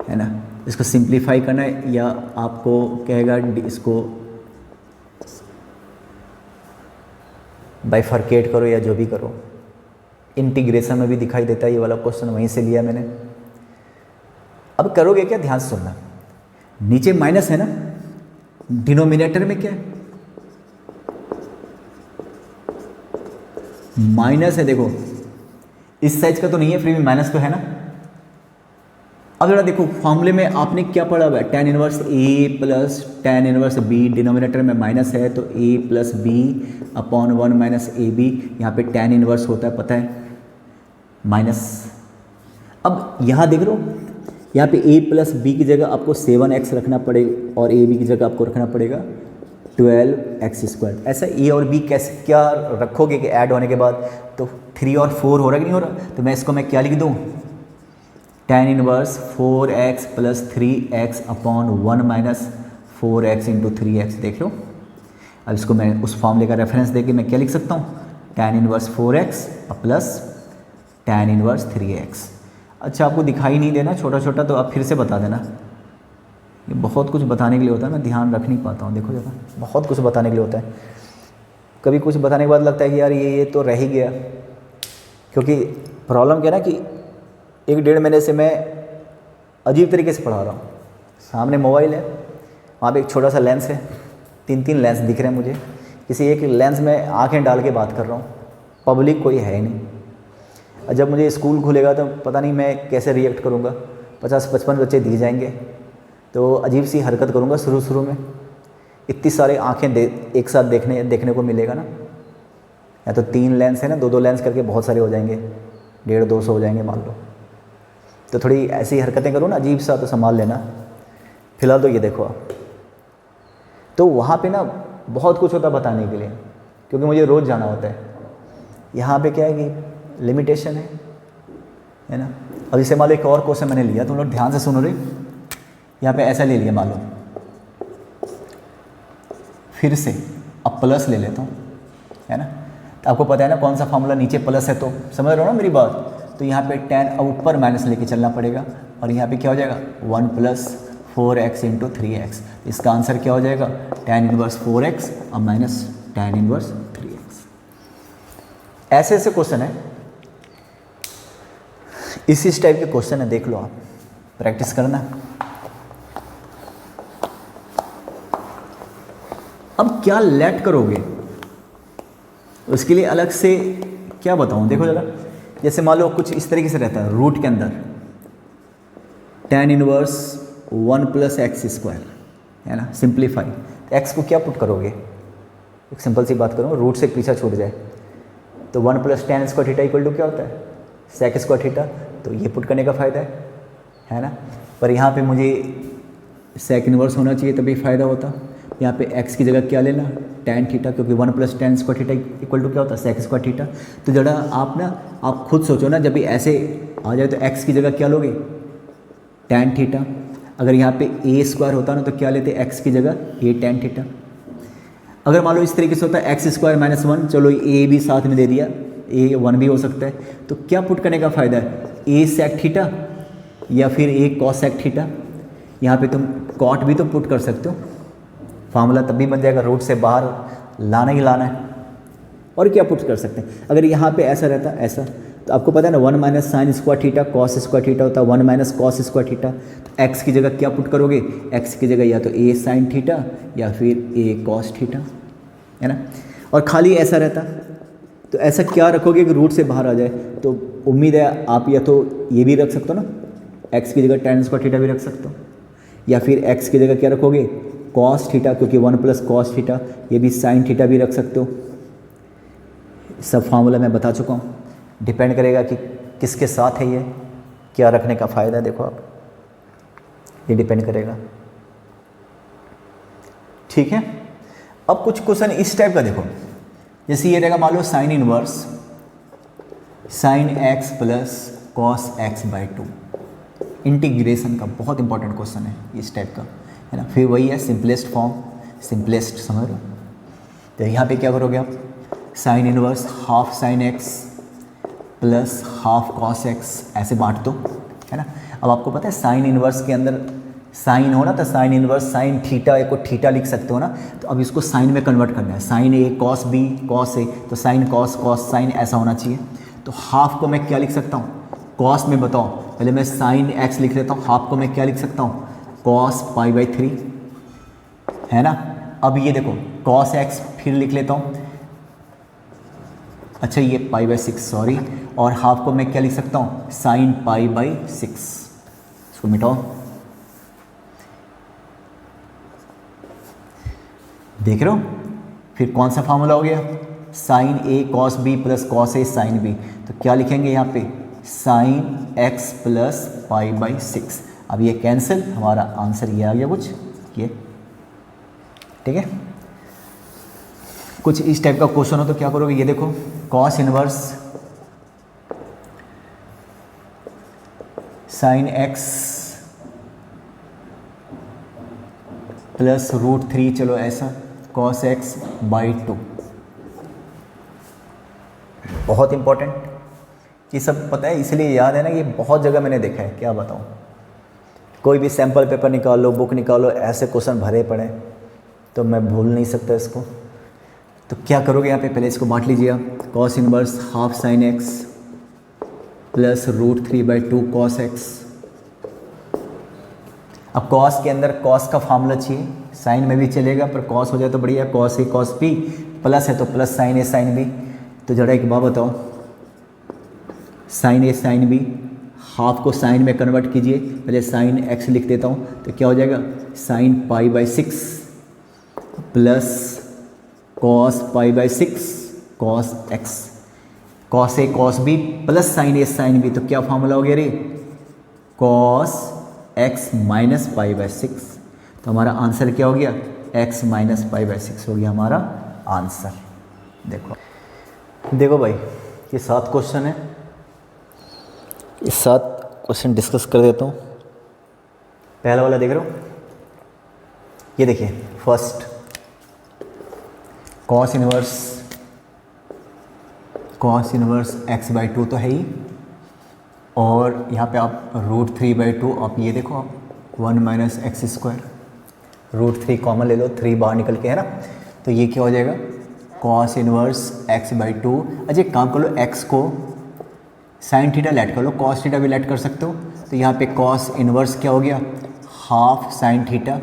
है ना। इसको सिंप्लीफाई करना है, या आपको कहेगा इसको बाइफर्केट करो या जो भी करो, इंटीग्रेशन में भी दिखाई देता है ये वाला क्वेश्चन, वहीं से लिया मैंने। अब करोगे क्या, ध्यान से सुनना, नीचे माइनस है ना, डिनोमिनेटर में क्या है, माइनस है। देखो इस साइज का तो नहीं है, फिर भी माइनस तो है ना। अब जरा देखो फॉर्मूले में आपने क्या पढ़ा हुआ है, tan इनवर्स ए plus tan inverse b, denominator में माइनस है तो a plus B upon 1 minus A b. यहाँ पे tan इनवर्स होता है पता है माइनस। अब यहाँ देख लो, यहाँ पे a प्लस बी की जगह आपको 7x रखना पड़ेगा, और a b की जगह आपको रखना पड़ेगा 12x स्क्वायर। ऐसा a और b कैसे क्या रखोगे कि ऐड होने के बाद, तो 3 और 4 हो रहा है कि नहीं हो रहा, तो मैं इसको मैं क्या लिख दूँ, tan inverse 4x plus 3x upon 1 minus 4x into 3x। देख लो, अब इसको मैं उस फॉर्मूले का रेफरेंस देके मैं क्या लिख सकता हूँ, tan inverse 4x plus tan inverse 3x। अच्छा आपको दिखाई नहीं देना छोटा छोटा, तो आप फिर से बता देना। ये बहुत कुछ बताने के लिए होता है, मैं ध्यान रख नहीं पाता हूँ। देखो जरा, बहुत कुछ बताने के लिए होता है। कभी कुछ बताने के बाद लगता है कि यार ये तो रह ही गया, क्योंकि प्रॉब्लम क्या है ना कि 1-1.5 महीने से मैं अजीब तरीके से पढ़ा रहा हूँ। सामने मोबाइल है, वहाँ पे एक छोटा सा लेंस है, 3-3 लेंस दिख रहे हैं मुझे, किसी एक लेंस में आंखें डाल के बात कर रहा हूँ, पब्लिक कोई है ही नहीं। और जब मुझे स्कूल खुलेगा तो पता नहीं मैं कैसे रिएक्ट करूँगा, 50-55 बच्चे दिए जाएंगे, तो अजीब सी हरकत करूँगा शुरू में। इतनी सारे आँखें एक साथ देखने को मिलेगा ना, या तो 3 लेंस है ना, 2-2 लेंस करके बहुत सारे हो जाएंगे, 150-200 हो जाएंगे मान लो। तो थोड़ी ऐसी हरकतें करो ना अजीब सा, तो संभाल लेना। फिलहाल तो ये देखो आप, तो वहाँ पे ना बहुत कुछ होता बताने के लिए, क्योंकि मुझे रोज़ जाना होता है। यहाँ पे क्या है कि लिमिटेशन है ना। अब इसे मान लो एक और क्वेश्चन मैंने लिया, तुम लोग ध्यान से सुनो रे। यहाँ पे ऐसा ले लिया मान लो, फिर से अब प्लस ले लेता हूँ, है ना। तो आपको पता है ना कौन सा फार्मूला, नीचे प्लस है तो समझ रहे हो ना मेरी बात। तो यहाँ पे 10, अब ऊपर माइनस लेके चलना पड़ेगा, और यहाँ पे क्या हो जाएगा 1 + 4x × 3x। इसका आंसर क्या हो जाएगा tan 1 4x और माइनस tan 1 3x। ऐसे ऐसे क्वेश्चन है, इस टाइप के क्वेश्चन है, देख लो आप, प्रैक्टिस करना। अब क्या लेट करोगे उसके लिए अलग से क्या बताऊं, देखो जरा। जैसे मान लो कुछ इस तरीके से रहता है, रूट के अंदर tan 1 1 + x², है ना, सिंप्लीफाई। तो x को क्या पुट करोगे, एक सिंपल सी बात करूँ, रूट से पीछा छूट जाए तो 1 + tan² = क्या होता है sec²। तो ये पुट करने का फ़ायदा है ना। पर यहाँ पे मुझे sec 1 होना चाहिए तभी फ़ायदा होता। यहाँ पे x की जगह क्या लेना tan θ, क्योंकि 1 + tan² = क्या होता है sec²। तो जरा आप खुद सोचो ना, जब भी ऐसे आ जाए तो x की जगह क्या लोगे tan θ। अगर यहाँ पे a² होता ना तो क्या लेते x की जगह a tan θ। अगर मान लो इस तरीके से होता है x² - 1, चलो a भी साथ में दे दिया, a 1 भी हो सकता है, तो क्या पुट करने का फ़ायदा है a sec θ या फिर a cos sec θ। यहाँ पे तुम cot भी तो पुट कर सकते हो, फार्मूला तब भी बन जाएगा, रूट से बाहर लाना ही लाना है। और क्या पुट कर सकते हैं, अगर यहाँ पे ऐसा रहता ऐसा, तो आपको पता है ना 1 - sin² θ cos² होता है 1 - cos² θ। तो x की जगह क्या पुट करोगे, x की जगह या तो a sin θ या फिर a cos θ, है ना। और खाली ऐसा रहता तो ऐसा क्या रखोगे कि रूट से बाहर आ जाए। तो उम्मीद है आप या तो ये भी रख सकते हो ना, x की जगह tan² θ भी रख सकते हो, या फिर x की जगह क्या रखोगे cos θ, क्योंकि 1 + cos θ, ये भी sin θ भी रख सकते हो। सब फार्मूला मैं बता चुका हूँ, डिपेंड करेगा कि किसके साथ है ये, क्या रखने का फ़ायदा है, देखो आप, ये डिपेंड करेगा। ठीक है। अब कुछ क्वेश्चन इस टाइप का देखो, जैसे ये रहेगा मान लो sin 1 sin x + cos x/2, integration का बहुत इंपॉर्टेंट क्वेश्चन है इस टाइप का, है ना। फिर वही है सिंपलेस्ट फॉर्म, सिंपलेस्ट समझ लो। तो यहाँ पे क्या करोगे आप, sin 1 ½ sin x + ½ cos x, ऐसे बांट दो, है ना। अब आपको पता है sin 1 के अंदर साइन हो ना, तो sin 1 sin θ को थीटा लिख सकते हो ना। तो अब इसको साइन में कन्वर्ट करना है, sin a cos b cos a, तो sin cos cos sin ऐसा होना चाहिए। तो हाफ को मैं क्या लिख सकता हूँ cos में, बताओ पहले मैं sin x लिख लेता हूँ, हाफ को मैं क्या लिख सकता हूँ cos π/3, है ना। अब ये देखो cos x फिर लिख लेता हूँ, अच्छा ये π/6 सॉरी, और हाफ को मैं क्या लिख सकता हूँ sin π/6, इसको मिटाओ, देख रहे हो। फिर कौन सा फार्मूला हो गया sin a cos b + cos a sin b, तो क्या लिखेंगे यहाँ पे sin x + π/6। अब ये कैंसिल, हमारा आंसर ये आ गया कुछ ये, ठीक है। कुछ इस टाइप का क्वेश्चन हो तो क्या करोगे, ये देखो cos 1 sin x + √3, चलो ऐसा cos x/2, बहुत इंपॉर्टेंट। ये सब पता है, इसलिए याद है ना, ये बहुत जगह मैंने देखा है, क्या बताऊँ। कोई भी सैम्पल पेपर निकालो, बुक निकालो, ऐसे क्वेश्चन भरे पड़े, तो मैं भूल नहीं सकता इसको। तो क्या करोगे यहाँ पे, पहले इसको बांट लीजिए आप। Cos inverse half sine x plus √3/2 cos x. अब कॉस के अंदर कॉस का फार्मूला चाहिए, साइन में भी चलेगा पर कॉस हो जाए तो बढ़िया, cos a cos b, plus है तो plus sin a sin b. तो जरा एक बात बताओ, sign a sin B, half को साइन में कन्वर्ट कीजिए, पहले साइन एक्स लिख देता हूँ, तो क्या हो जाएगा, sin π/6 plus cos π/6 cos x, cos a cos b plus sin a sin b. तो क्या फार्मूला हो गया रे, कॉस x माइनस π/6। तो हमारा आंसर क्या हो गया, x माइनस π/6 हो गया हमारा आंसर। देखो भाई, ये 7 क्वेश्चन है, ये 7 क्वेश्चन डिस्कस कर देता हूँ। पहला वाला देख रहे हो, ये देखिए, फर्स्ट कॉस इनवर्स x/2 तो है ही, और यहाँ पे आप √3/2, आप ये देखो, आप 1 - x², √3 कॉमन ले लो, 3 बाहर निकल के, है ना। तो ये क्या हो जाएगा, कॉस इनवर्स x/2। अच्छा एक काम कर लो, x को साइन थीटा लेट कर लो, कॉस थीटा भी लेट कर सकते हो। तो यहाँ पे कॉस इनवर्स क्या हो गया, हाफ साइन थीटा,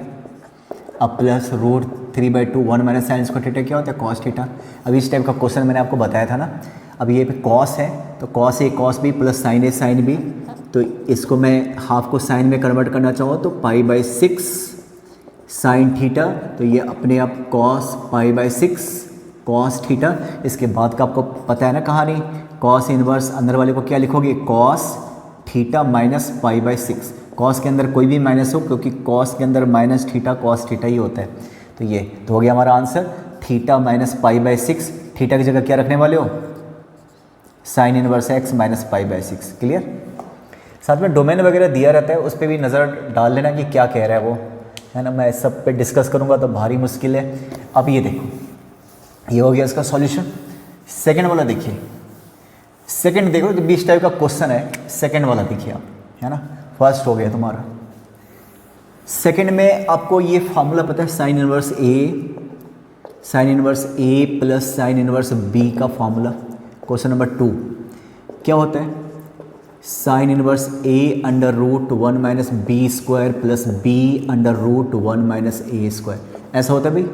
अब प्लस √3/2, 1 - साइन स्क्वायर थीटा क्या होता है, कॉस थीटा। अब इस टाइप का क्वेश्चन मैंने आपको बताया था ना। अब ये पे कॉस है, तो cos a cos b plus sin a sin b, तो इसको मैं हाफ को साइन में कन्वर्ट करना चाहूँ तो π/6 साइन थीटा, तो ये अपने आप कॉस π/6 कॉस थीटा। इसके बाद का आपको पता है ना कहानी, कॉस इनवर्स अंदर वाले को क्या लिखोगे, कॉस थीटा माइनस π/6। कॉस के अंदर कोई भी माइनस हो, क्योंकि कॉस के अंदर माइनस थीटा कॉस थीटा ही होता है। तो ये तो हो गया हमारा आंसर, थीटा माइनस π/6। थीटा की जगह क्या रखने वाले हो, sin inverse x minus π/6। Clear. साथ में डोमेन वगैरह दिया रहता है, उस पर भी नज़र डाल लेना कि क्या कह रहा है वो, है ना। मैं सब पे डिस्कस करूँगा तो भारी मुश्किल है। अब ये देखो, ये हो गया इसका सॉल्यूशन। सेकंड वाला देखिए, सेकंड देखो तो 20 टाइप का क्वेश्चन है, सेकंड वाला देखिए आप, है ना। फर्स्ट हो गया तुम्हारा, सेकंड में आपको ये फार्मूला पता है, साइन इनवर्स ए प्लस साइन इनवर्स बी का फार्मूला। क्वेश्चन नंबर 2 क्या होता है, sine inverse a √1 - b² plus b √1 - a², ऐसा होता है भाई।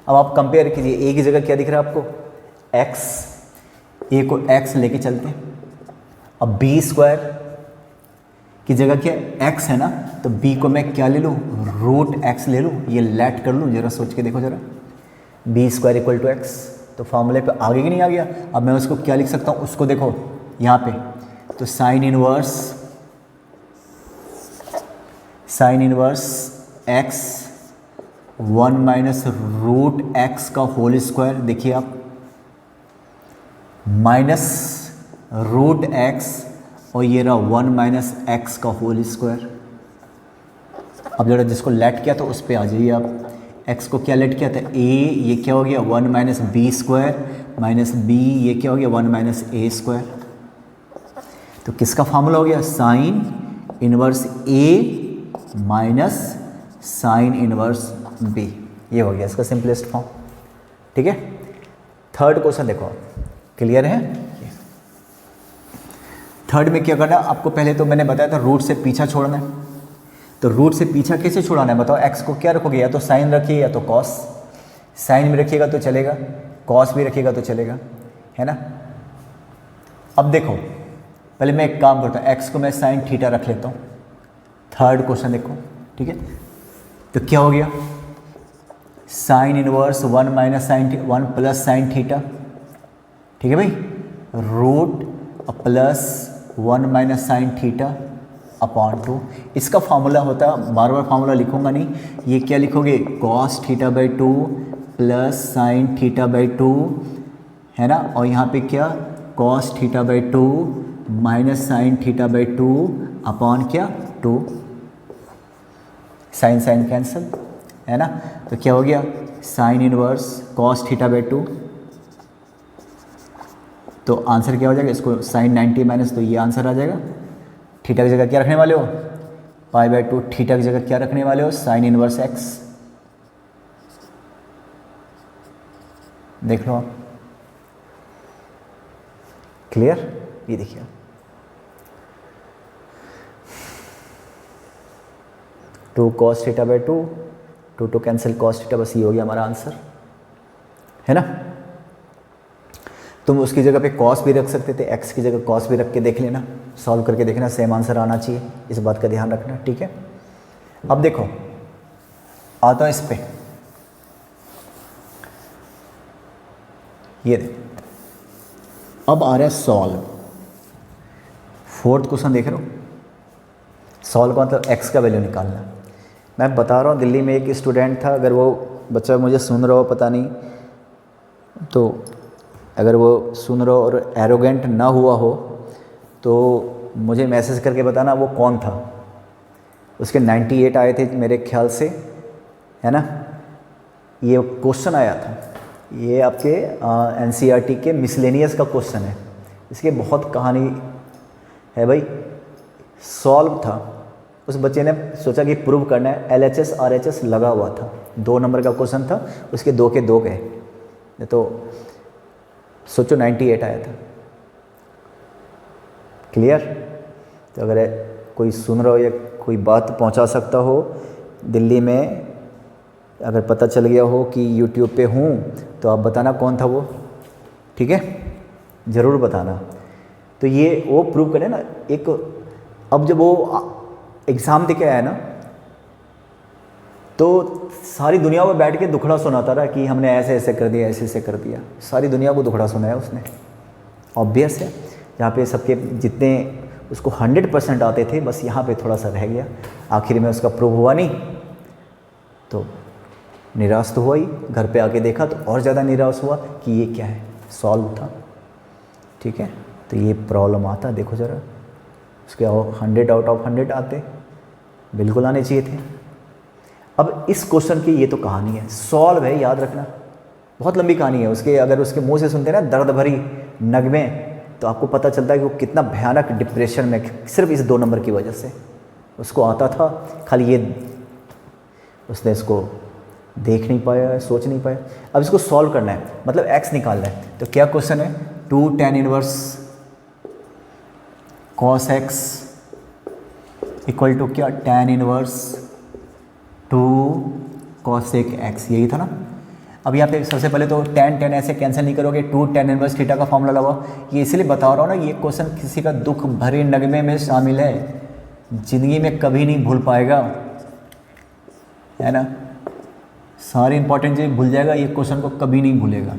अब आप कंपेयर कीजिए, a की जगह क्या दिख रहा है आपको, x, a को x लेके चलते हैं। अब b² की जगह क्या x है ना, तो b को मैं क्या ले लूँ, √x ले लूँ, ये लेट कर लूँ, जरा सोच के देखो जरा, b² = x। तो फार्मूले पे आगे कि नहीं आ गया। अब मैं उसको क्या लिख सकता हूँ, उसको देखो यहाँ पे, तो साइन इनवर्स x 1 - √x का होल स्क्वायर, देखिए आप, माइनस √x, और ये रहा 1 - x का होल स्क्वायर। अब जरा जिसको लेट किया तो उस पर आ जाइए आप, x को क्या लेट किया था, a, ये क्या हो गया 1 - b² माइनस b, ये क्या हो गया 1 - a²। तो किसका फार्मूला हो गया, sine inverse a minus sin inverse b, ये हो गया इसका सिंपलेस्ट फॉर्म। ठीक है। थर्ड क्वेश्चन देखो, क्लियर है। थर्ड में क्या करना आपको, पहले तो मैंने बताया था रूट से पीछा छोड़ना है। तो रूट से पीछा कैसे छुड़ाना है बताओ, x को क्या रखोगे, या तो साइन रखिए या तो कॉस। साइन भी रखिएगा तो चलेगा, कॉस भी रखिएगा तो चलेगा, है ना। अब देखो, पहले मैं एक काम करता हूँ, x को मैं साइन थीटा रख लेता हूँ। थर्ड क्वेश्चन देखो, ठीक है। तो क्या हो गया, sine inverse 1 plus sine theta, ठीक है भाई, root plus 1 - sine theta upon 2। इसका फार्मूला होता है, बार बार फार्मूला लिखूंगा नहीं, ये क्या लिखोगे, cos θ/2 प्लस साइन θ/2, है ना। और यहाँ पे क्या, cos θ/2 माइनस साइन θ/2 अपॉन क्या 2, साइन साइन कैंसिल, है ना। तो क्या हो गया, साइन इनवर्स cos θ/2, तो आंसर क्या हो जाएगा, इसको साइन 90 माइनस, तो ये आंसर आ जाएगा। थीटा की जगह क्या रखने वाले हो, π/2। थीटा की जगह क्या रखने वाले हो, साइन इनवर्स x। देख लो आप, क्लियर। ये देखिए 2 cos θ/2, 2 कैंसिल cos θ, बस ये हो गया हमारा आंसर, है ना। तुम उसकी जगह पे cos भी रख सकते थे, x की जगह cos भी रख के देख लेना, सॉल्व करके देखना, सेम आंसर आना चाहिए, इस बात का ध्यान रखना, ठीक है। अब देखो आता है इस पे, ये देखो अब आ रहा है सॉल्व। 4th क्वेश्चन देख रहे हो, सॉल्व का मतलब x का वैल्यू निकालना। मैं बता रहा हूँ, दिल्ली में एक स्टूडेंट था, अगर वो बच्चा मुझे सुन रहा हो पता नहीं, तो अगर वो सुन रहा हो और एरोगेंट ना हुआ हो तो मुझे मैसेज करके बताना वो कौन था। उसके 98 आए थे मेरे ख्याल से, है ना। ये क्वेश्चन आया था, ये आपके एनसीईआरटी के मिसलेनियस का क्वेश्चन है, इसकी बहुत कहानी है भाई। सॉल्व था, उस बच्चे ने सोचा कि प्रूव करना है, LHS RHS लगा हुआ था, 2 नंबर का क्वेश्चन था, उसके 2 के 2 गए, तो सोचो 98 आया था, क्लियर। तो अगर कोई सुन रहा हो या कोई बात पहुंचा सकता हो दिल्ली में, अगर पता चल गया हो कि यूट्यूब पे हूँ, तो आप बताना कौन था वो, ठीक है, ज़रूर बताना। तो ये वो प्रूव करे ना एक, अब जब वो एग्ज़ाम दे के आया ना, तो सारी दुनिया में बैठ के दुखड़ा सुनाता रहा कि हमने ऐसे ऐसे कर दिया, ऐसे ऐसे कर दिया, सारी दुनिया को दुखड़ा सुनाया उसने। ऑब्वियस है, जहाँ पे सबके जितने उसको 100% आते थे, बस यहाँ पे थोड़ा सा रह गया, आखिर में उसका प्रूव हुआ नहीं, तो निराश तो हुआ ही। घर पे आके देखा तो और ज़्यादा निराश हुआ कि ये क्या है, सॉल्व था, ठीक है। तो ये प्रॉब्लम आता, देखो ज़रा, उसके 100 आउट ऑफ 100 आते, बिल्कुल आने चाहिए थे। अब इस क्वेश्चन की ये तो कहानी है, सॉल्व है, याद रखना, बहुत लंबी कहानी है उसके। अगर उसके मुंह से सुनते ना दर्द भरी नगमे, तो आपको पता चलता है कि वो कितना भयानक डिप्रेशन में, सिर्फ इस 2 नंबर की वजह से। उसको आता था, खाली ये उसने इसको देख नहीं पाया, सोच नहीं पाया। अब इसको सॉल्व करना है, मतलब x निकालना है। तो क्या क्वेश्चन है, 2 tan inverse cos x equal to क्या, tan इनवर्स 2 cosec x, यही था ना। अब यहाँ पे सबसे पहले तो tan ऐसे कैंसिल नहीं करोगे, 2 tan इनवर्स थीटा का फॉर्मूला लगाओ। ये इसलिए बता रहा हूँ ना, ये क्वेश्चन किसी का दुख भरे नगमे में शामिल है, ज़िंदगी में कभी नहीं भूल पाएगा, है ना। सारी इंपॉर्टेंट चीज़ भूल जाएगा, ये क्वेश्चन को कभी नहीं भूलेगा।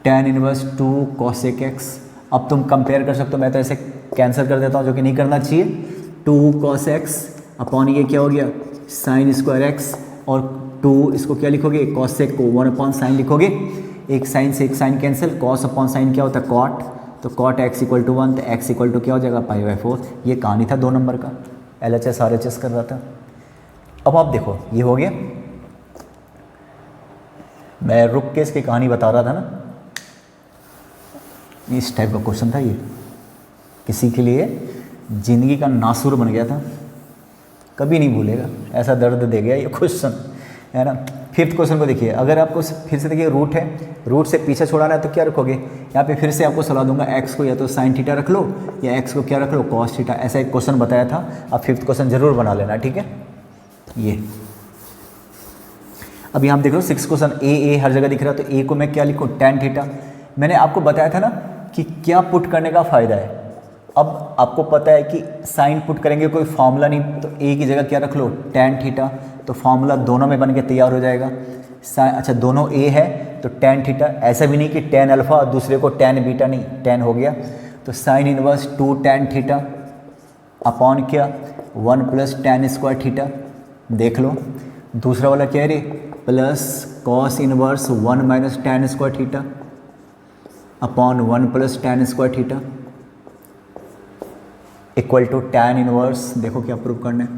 tan इनवर्स 2 cosec x, अब तुम कंपेयर कर सकते हो, मैं तो ऐसे कैंसिल कर देता हूँ, जो कि नहीं करना चाहिए। 2 cos x अपॉन ये क्या हो गया, साइन स्क्वायर x, और 2 इसको क्या लिखोगे, cosec को 1 अपॉन साइन लिखोगे, एक साइन से एक sine cancel, cos upon sine क्या होता है, cot, तो cot x इक्वल टू 1, तो x इक्वल टू क्या हो जाएगा, π/4। ये कहानी था 2 नंबर का, LHS RHS कर रहा था। अब आप देखो, ये हो गया, मैं रुक के इसकी कहानी बता रहा था ना, इस टाइप का क्वेश्चन था ये, किसी के लिए ज़िंदगी का नासूर बन गया था, कभी नहीं भूलेगा, ऐसा दर्द दे गया ये क्वेश्चन, है ना। 5th क्वेश्चन को देखिए, अगर आपको फिर से देखिए, रूट है, रूट से पीछे छोड़ाना है तो क्या रखोगे, यहाँ पे फिर से आपको सलाह दूंगा, x को या तो साइन थीटा रख लो, या x को क्या रख लो, कॉस थीटा, ऐसा एक क्वेश्चन बताया था। अब 5th क्वेश्चन जरूर बना लेना, ठीक है। ये अब यहाँ देख लो 6th क्वेश्चन, a हर जगह दिख रहा है, तो a को मैं क्या लिखूँ, tan थीटा। मैंने आपको बताया था ना कि क्या पुट करने का फ़ायदा है। अब आपको पता है कि साइन पुट करेंगे, कोई फार्मूला नहीं, तो a की जगह क्या रख लो, tan थीटा, तो फार्मूला दोनों में बन के तैयार हो जाएगा। अच्छा, दोनों a है तो tan थीटा, ऐसा भी नहीं कि tan अल्फ़ा, दूसरे को tan बीटा, नहीं, tan हो गया, तो sine inverse 2 tan theta upon क्या, 1 प्लस tan स्क्वायर थीटा। देख लो दूसरा वाला क्या है रे, plus cos inverse 1 minus tan square theta upon 1 plus tan square theta equal to tan inverse. देखो क्या प्रूव करना है,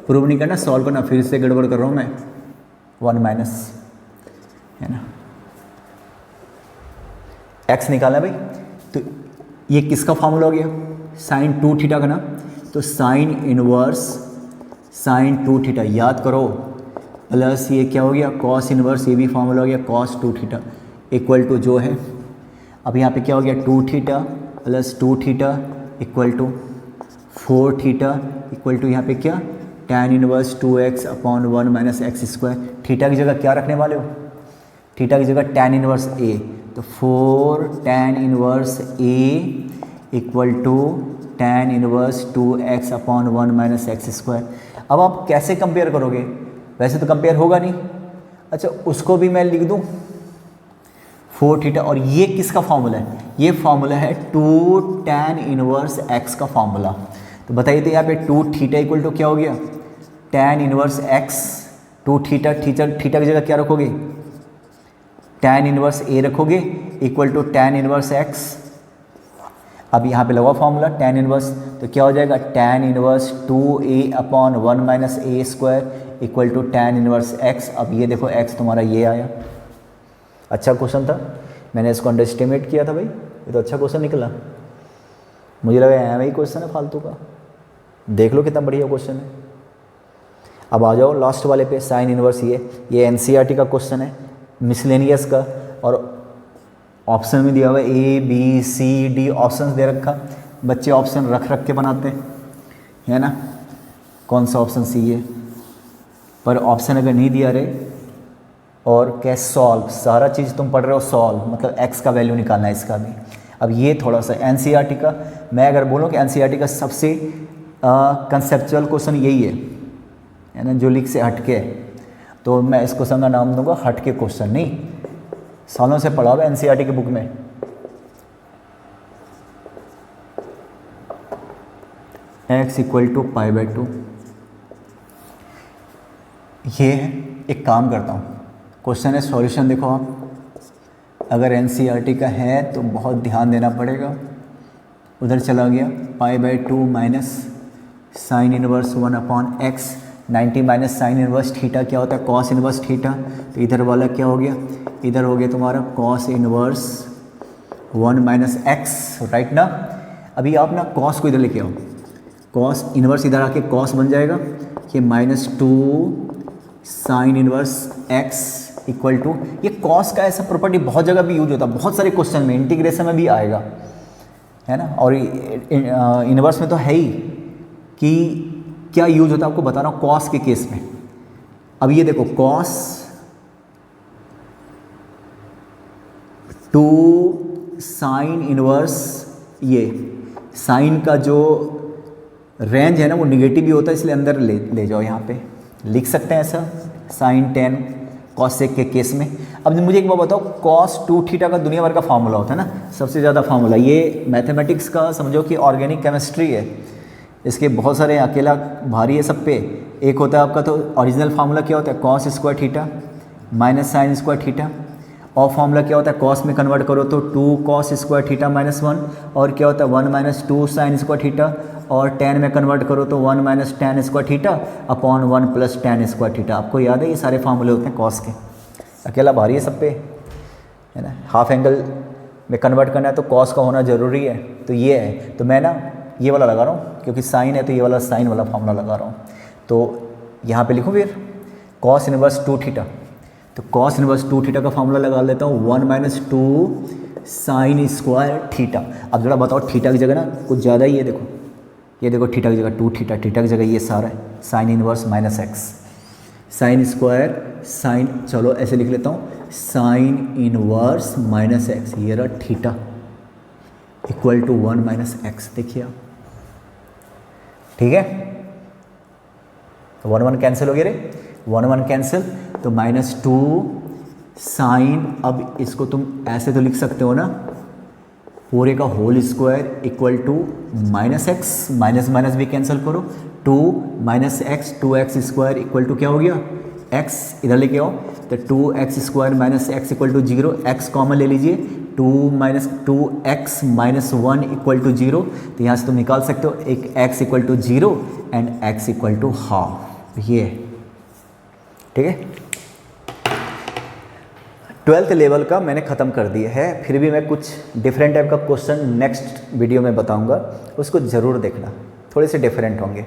प्रूव नहीं करना, सॉल्व करना, फिर से गड़बड़ कर रहा हूँ मैं, 1 माइनस, है ना, एक्स निकालना है भाई, तो ये किसका फॉर्मूला हो गया, साइन 2 थीटा का ना, तो साइन इनवर्स साइन 2 थीटा याद करो, प्लस ये क्या हो गया कॉस इनवर्स, ये भी फॉर्मूला हो गया कॉस 2 थीटा इक्वल टू जो है, अब यहाँ पे क्या हो गया 2 theta plus 2 theta equal to 4 theta equal to यहाँ पे क्या tan inverse 2x upon 1 minus x square. Theta की जगह क्या रखने वाले हो, थीटा की जगह tan इनवर्स a, तो 4 tan inverse a equal to tan inverse 2x upon 1 minus x square. अब आप कैसे कंपेयर करोगे, वैसे तो कंपेयर होगा नहीं, अच्छा उसको भी मैं लिख दूँ 4 थीटा, और ये किसका फॉर्मूला है, ये फॉर्मूला है 2 tan इनवर्स x का फॉर्मूला। तो बताइए तो यहाँ पे 2 थीटा इक्वल टू क्या हो गया tan inverse x, 2 theta, theta theta की जगह क्या रखोगे tan इनवर्स a रखोगे equal to tan inverse x। अब यहाँ पे लगा फॉर्मूला tan इनवर्स, तो क्या हो जाएगा tan inverse 2a upon 1 minus a square equal to tan inverse x। अब ये देखो x तुम्हारा ये आया, अच्छा क्वेश्चन था, मैंने इसको अंडर एस्टिमेट किया था भाई, ये तो अच्छा क्वेश्चन निकला, मुझे लगा यहाँ वही क्वेश्चन है फालतू का, देख लो कितना बढ़िया क्वेश्चन है। अब आ जाओ लास्ट वाले पे, साइन इनवर्स, ये एनसीईआरटी का क्वेश्चन है, मिसलेनियस का, और ऑप्शन में दिया हुआ है A B C D, option दे रखा, बच्चे ऑप्शन रख रख के बनाते हैं, है ना, कौन सा ऑप्शन सी है, पर ऑप्शन अगर नहीं दिया रहे और कैसे सॉल्व, सारा चीज़ तुम पढ़ रहे हो सॉल्व, मतलब एक्स का वैल्यू निकालना है इसका भी। अब ये थोड़ा सा एनसीईआरटी का, मैं अगर बोलूँ कि एनसीईआरटी का सबसे कंसेप्चुअल क्वेश्चन यही है ना, जो लिख से हटके है, तो मैं इस क्वेश्चन का नाम दूंगा हटके क्वेश्चन, नहीं सालों से पढ़ा हुआ एनसीईआरटी की बुक में। x इक्वल टू π/2, ये है, एक काम करता हूँ, क्वेश्चन है सॉल्यूशन देखो आप, अगर एनसीईआरटी का है तो बहुत ध्यान देना पड़ेगा, उधर चला गया π/2 minus sin inverse 1 upon x, 90 minus sin inverse theta क्या होता है कॉस इनवर्स थीटा, तो इधर वाला क्या हो गया, इधर हो गया तुम्हारा cos inverse 1 minus x, right ना। अभी आप ना कॉस को इधर लेके आओ, कॉस इनवर्स इधर आके कॉस बन जाएगा, ये -2 sine inverse x equal to, ये कॉस का ऐसा प्रॉपर्टी बहुत जगह भी यूज होता है, बहुत सारे क्वेश्चन में, इंटीग्रेशन में भी आएगा, है ना, और इनवर्स में तो है ही, कि क्या यूज होता है आपको बता रहा हूँ कॉस के केस में। अब ये देखो कॉस 2 साइन इनवर्स, ये साइन का जो रेंज है ना वो निगेटिव भी होता है, इसलिए अंदर ले जाओ, यहाँ पे लिख सकते हैं ऐसा साइन 10 कॉसेक के केस में। अब मुझे एक बात बताओ, कॉस 2 थीटा का दुनिया भर का फार्मूला होता है ना, सबसे ज़्यादा फार्मूला, ये मैथमेटिक्स का समझो कि ऑर्गेनिक केमिस्ट्री है, इसके बहुत सारे, अकेला भारी है सब पे। एक होता है आपका, तो ओरिजिनल फार्मूला क्या होता है cos square theta minus sine square theta, और फार्मूला क्या होता है कॉस में कन्वर्ट करो तो 2 कॉस स्क्वायर थीटा माइनस 1, और क्या होता है 1 माइनस 2 साइन स्क्वायर थीटा, और tan में कन्वर्ट करो तो 1 minus tan square theta upon 1 plus tan square theta. आपको याद है ये सारे फार्मूले होते हैं कॉस के, अकेला भारी है सब पे, है ना। हाफ एंगल में कन्वर्ट करना है तो कॉस का होना ज़रूरी है, तो ये है, तो मैं ना ये वाला लगा रहा हूँ क्योंकि साइन है, तो ये वाला साइन वाला फार्मूला लगा रहा हूँ। तो यहाँ पे लिखूँ फिर कॉस इनवर्स 2 थीटा, तो कॉस इनवर्स 2 थीटा का फार्मूला लगा लेता हूँ 1 माइनस 2 साइन स्क्वायर थीटा। अब जरा बताओ थीटा की जगह ना कुछ ज़्यादा ही है, देखो ये देखो थीटा की जगह 2 थीटा, थीटा की जगह ये सारा है sine inverse minus x, sine square sine, चलो ऐसे लिख लेता हूँ साइन इनवर्स माइनस एक्स, ये रहा theta equal to 1 minus x. देखिए आप, ठीक है, तो 1 1 कैंसिल हो गया रे, 1 1 कैंसिल, तो -2 साइन, अब इसको तुम ऐसे तो लिख सकते हो ना पूरे का whole square equal to minus x, minus minus भी कैंसिल करो, 2 minus x 2x square equal to क्या हो गया x, इधर लेके आओ, तो 2x square minus x equal to 0, x common ले लीजिए, 2x माइनस 1 इक्वल टू 0, तो यहाँ से तुम निकाल सकते हो एक x equal to 0 and x equal to half, ये ठीक है। 12th लेवल का मैंने ख़त्म कर दिया है, फिर भी मैं कुछ डिफरेंट टाइप का क्वेश्चन नेक्स्ट वीडियो में बताऊंगा, उसको ज़रूर देखना, थोड़े से डिफरेंट होंगे।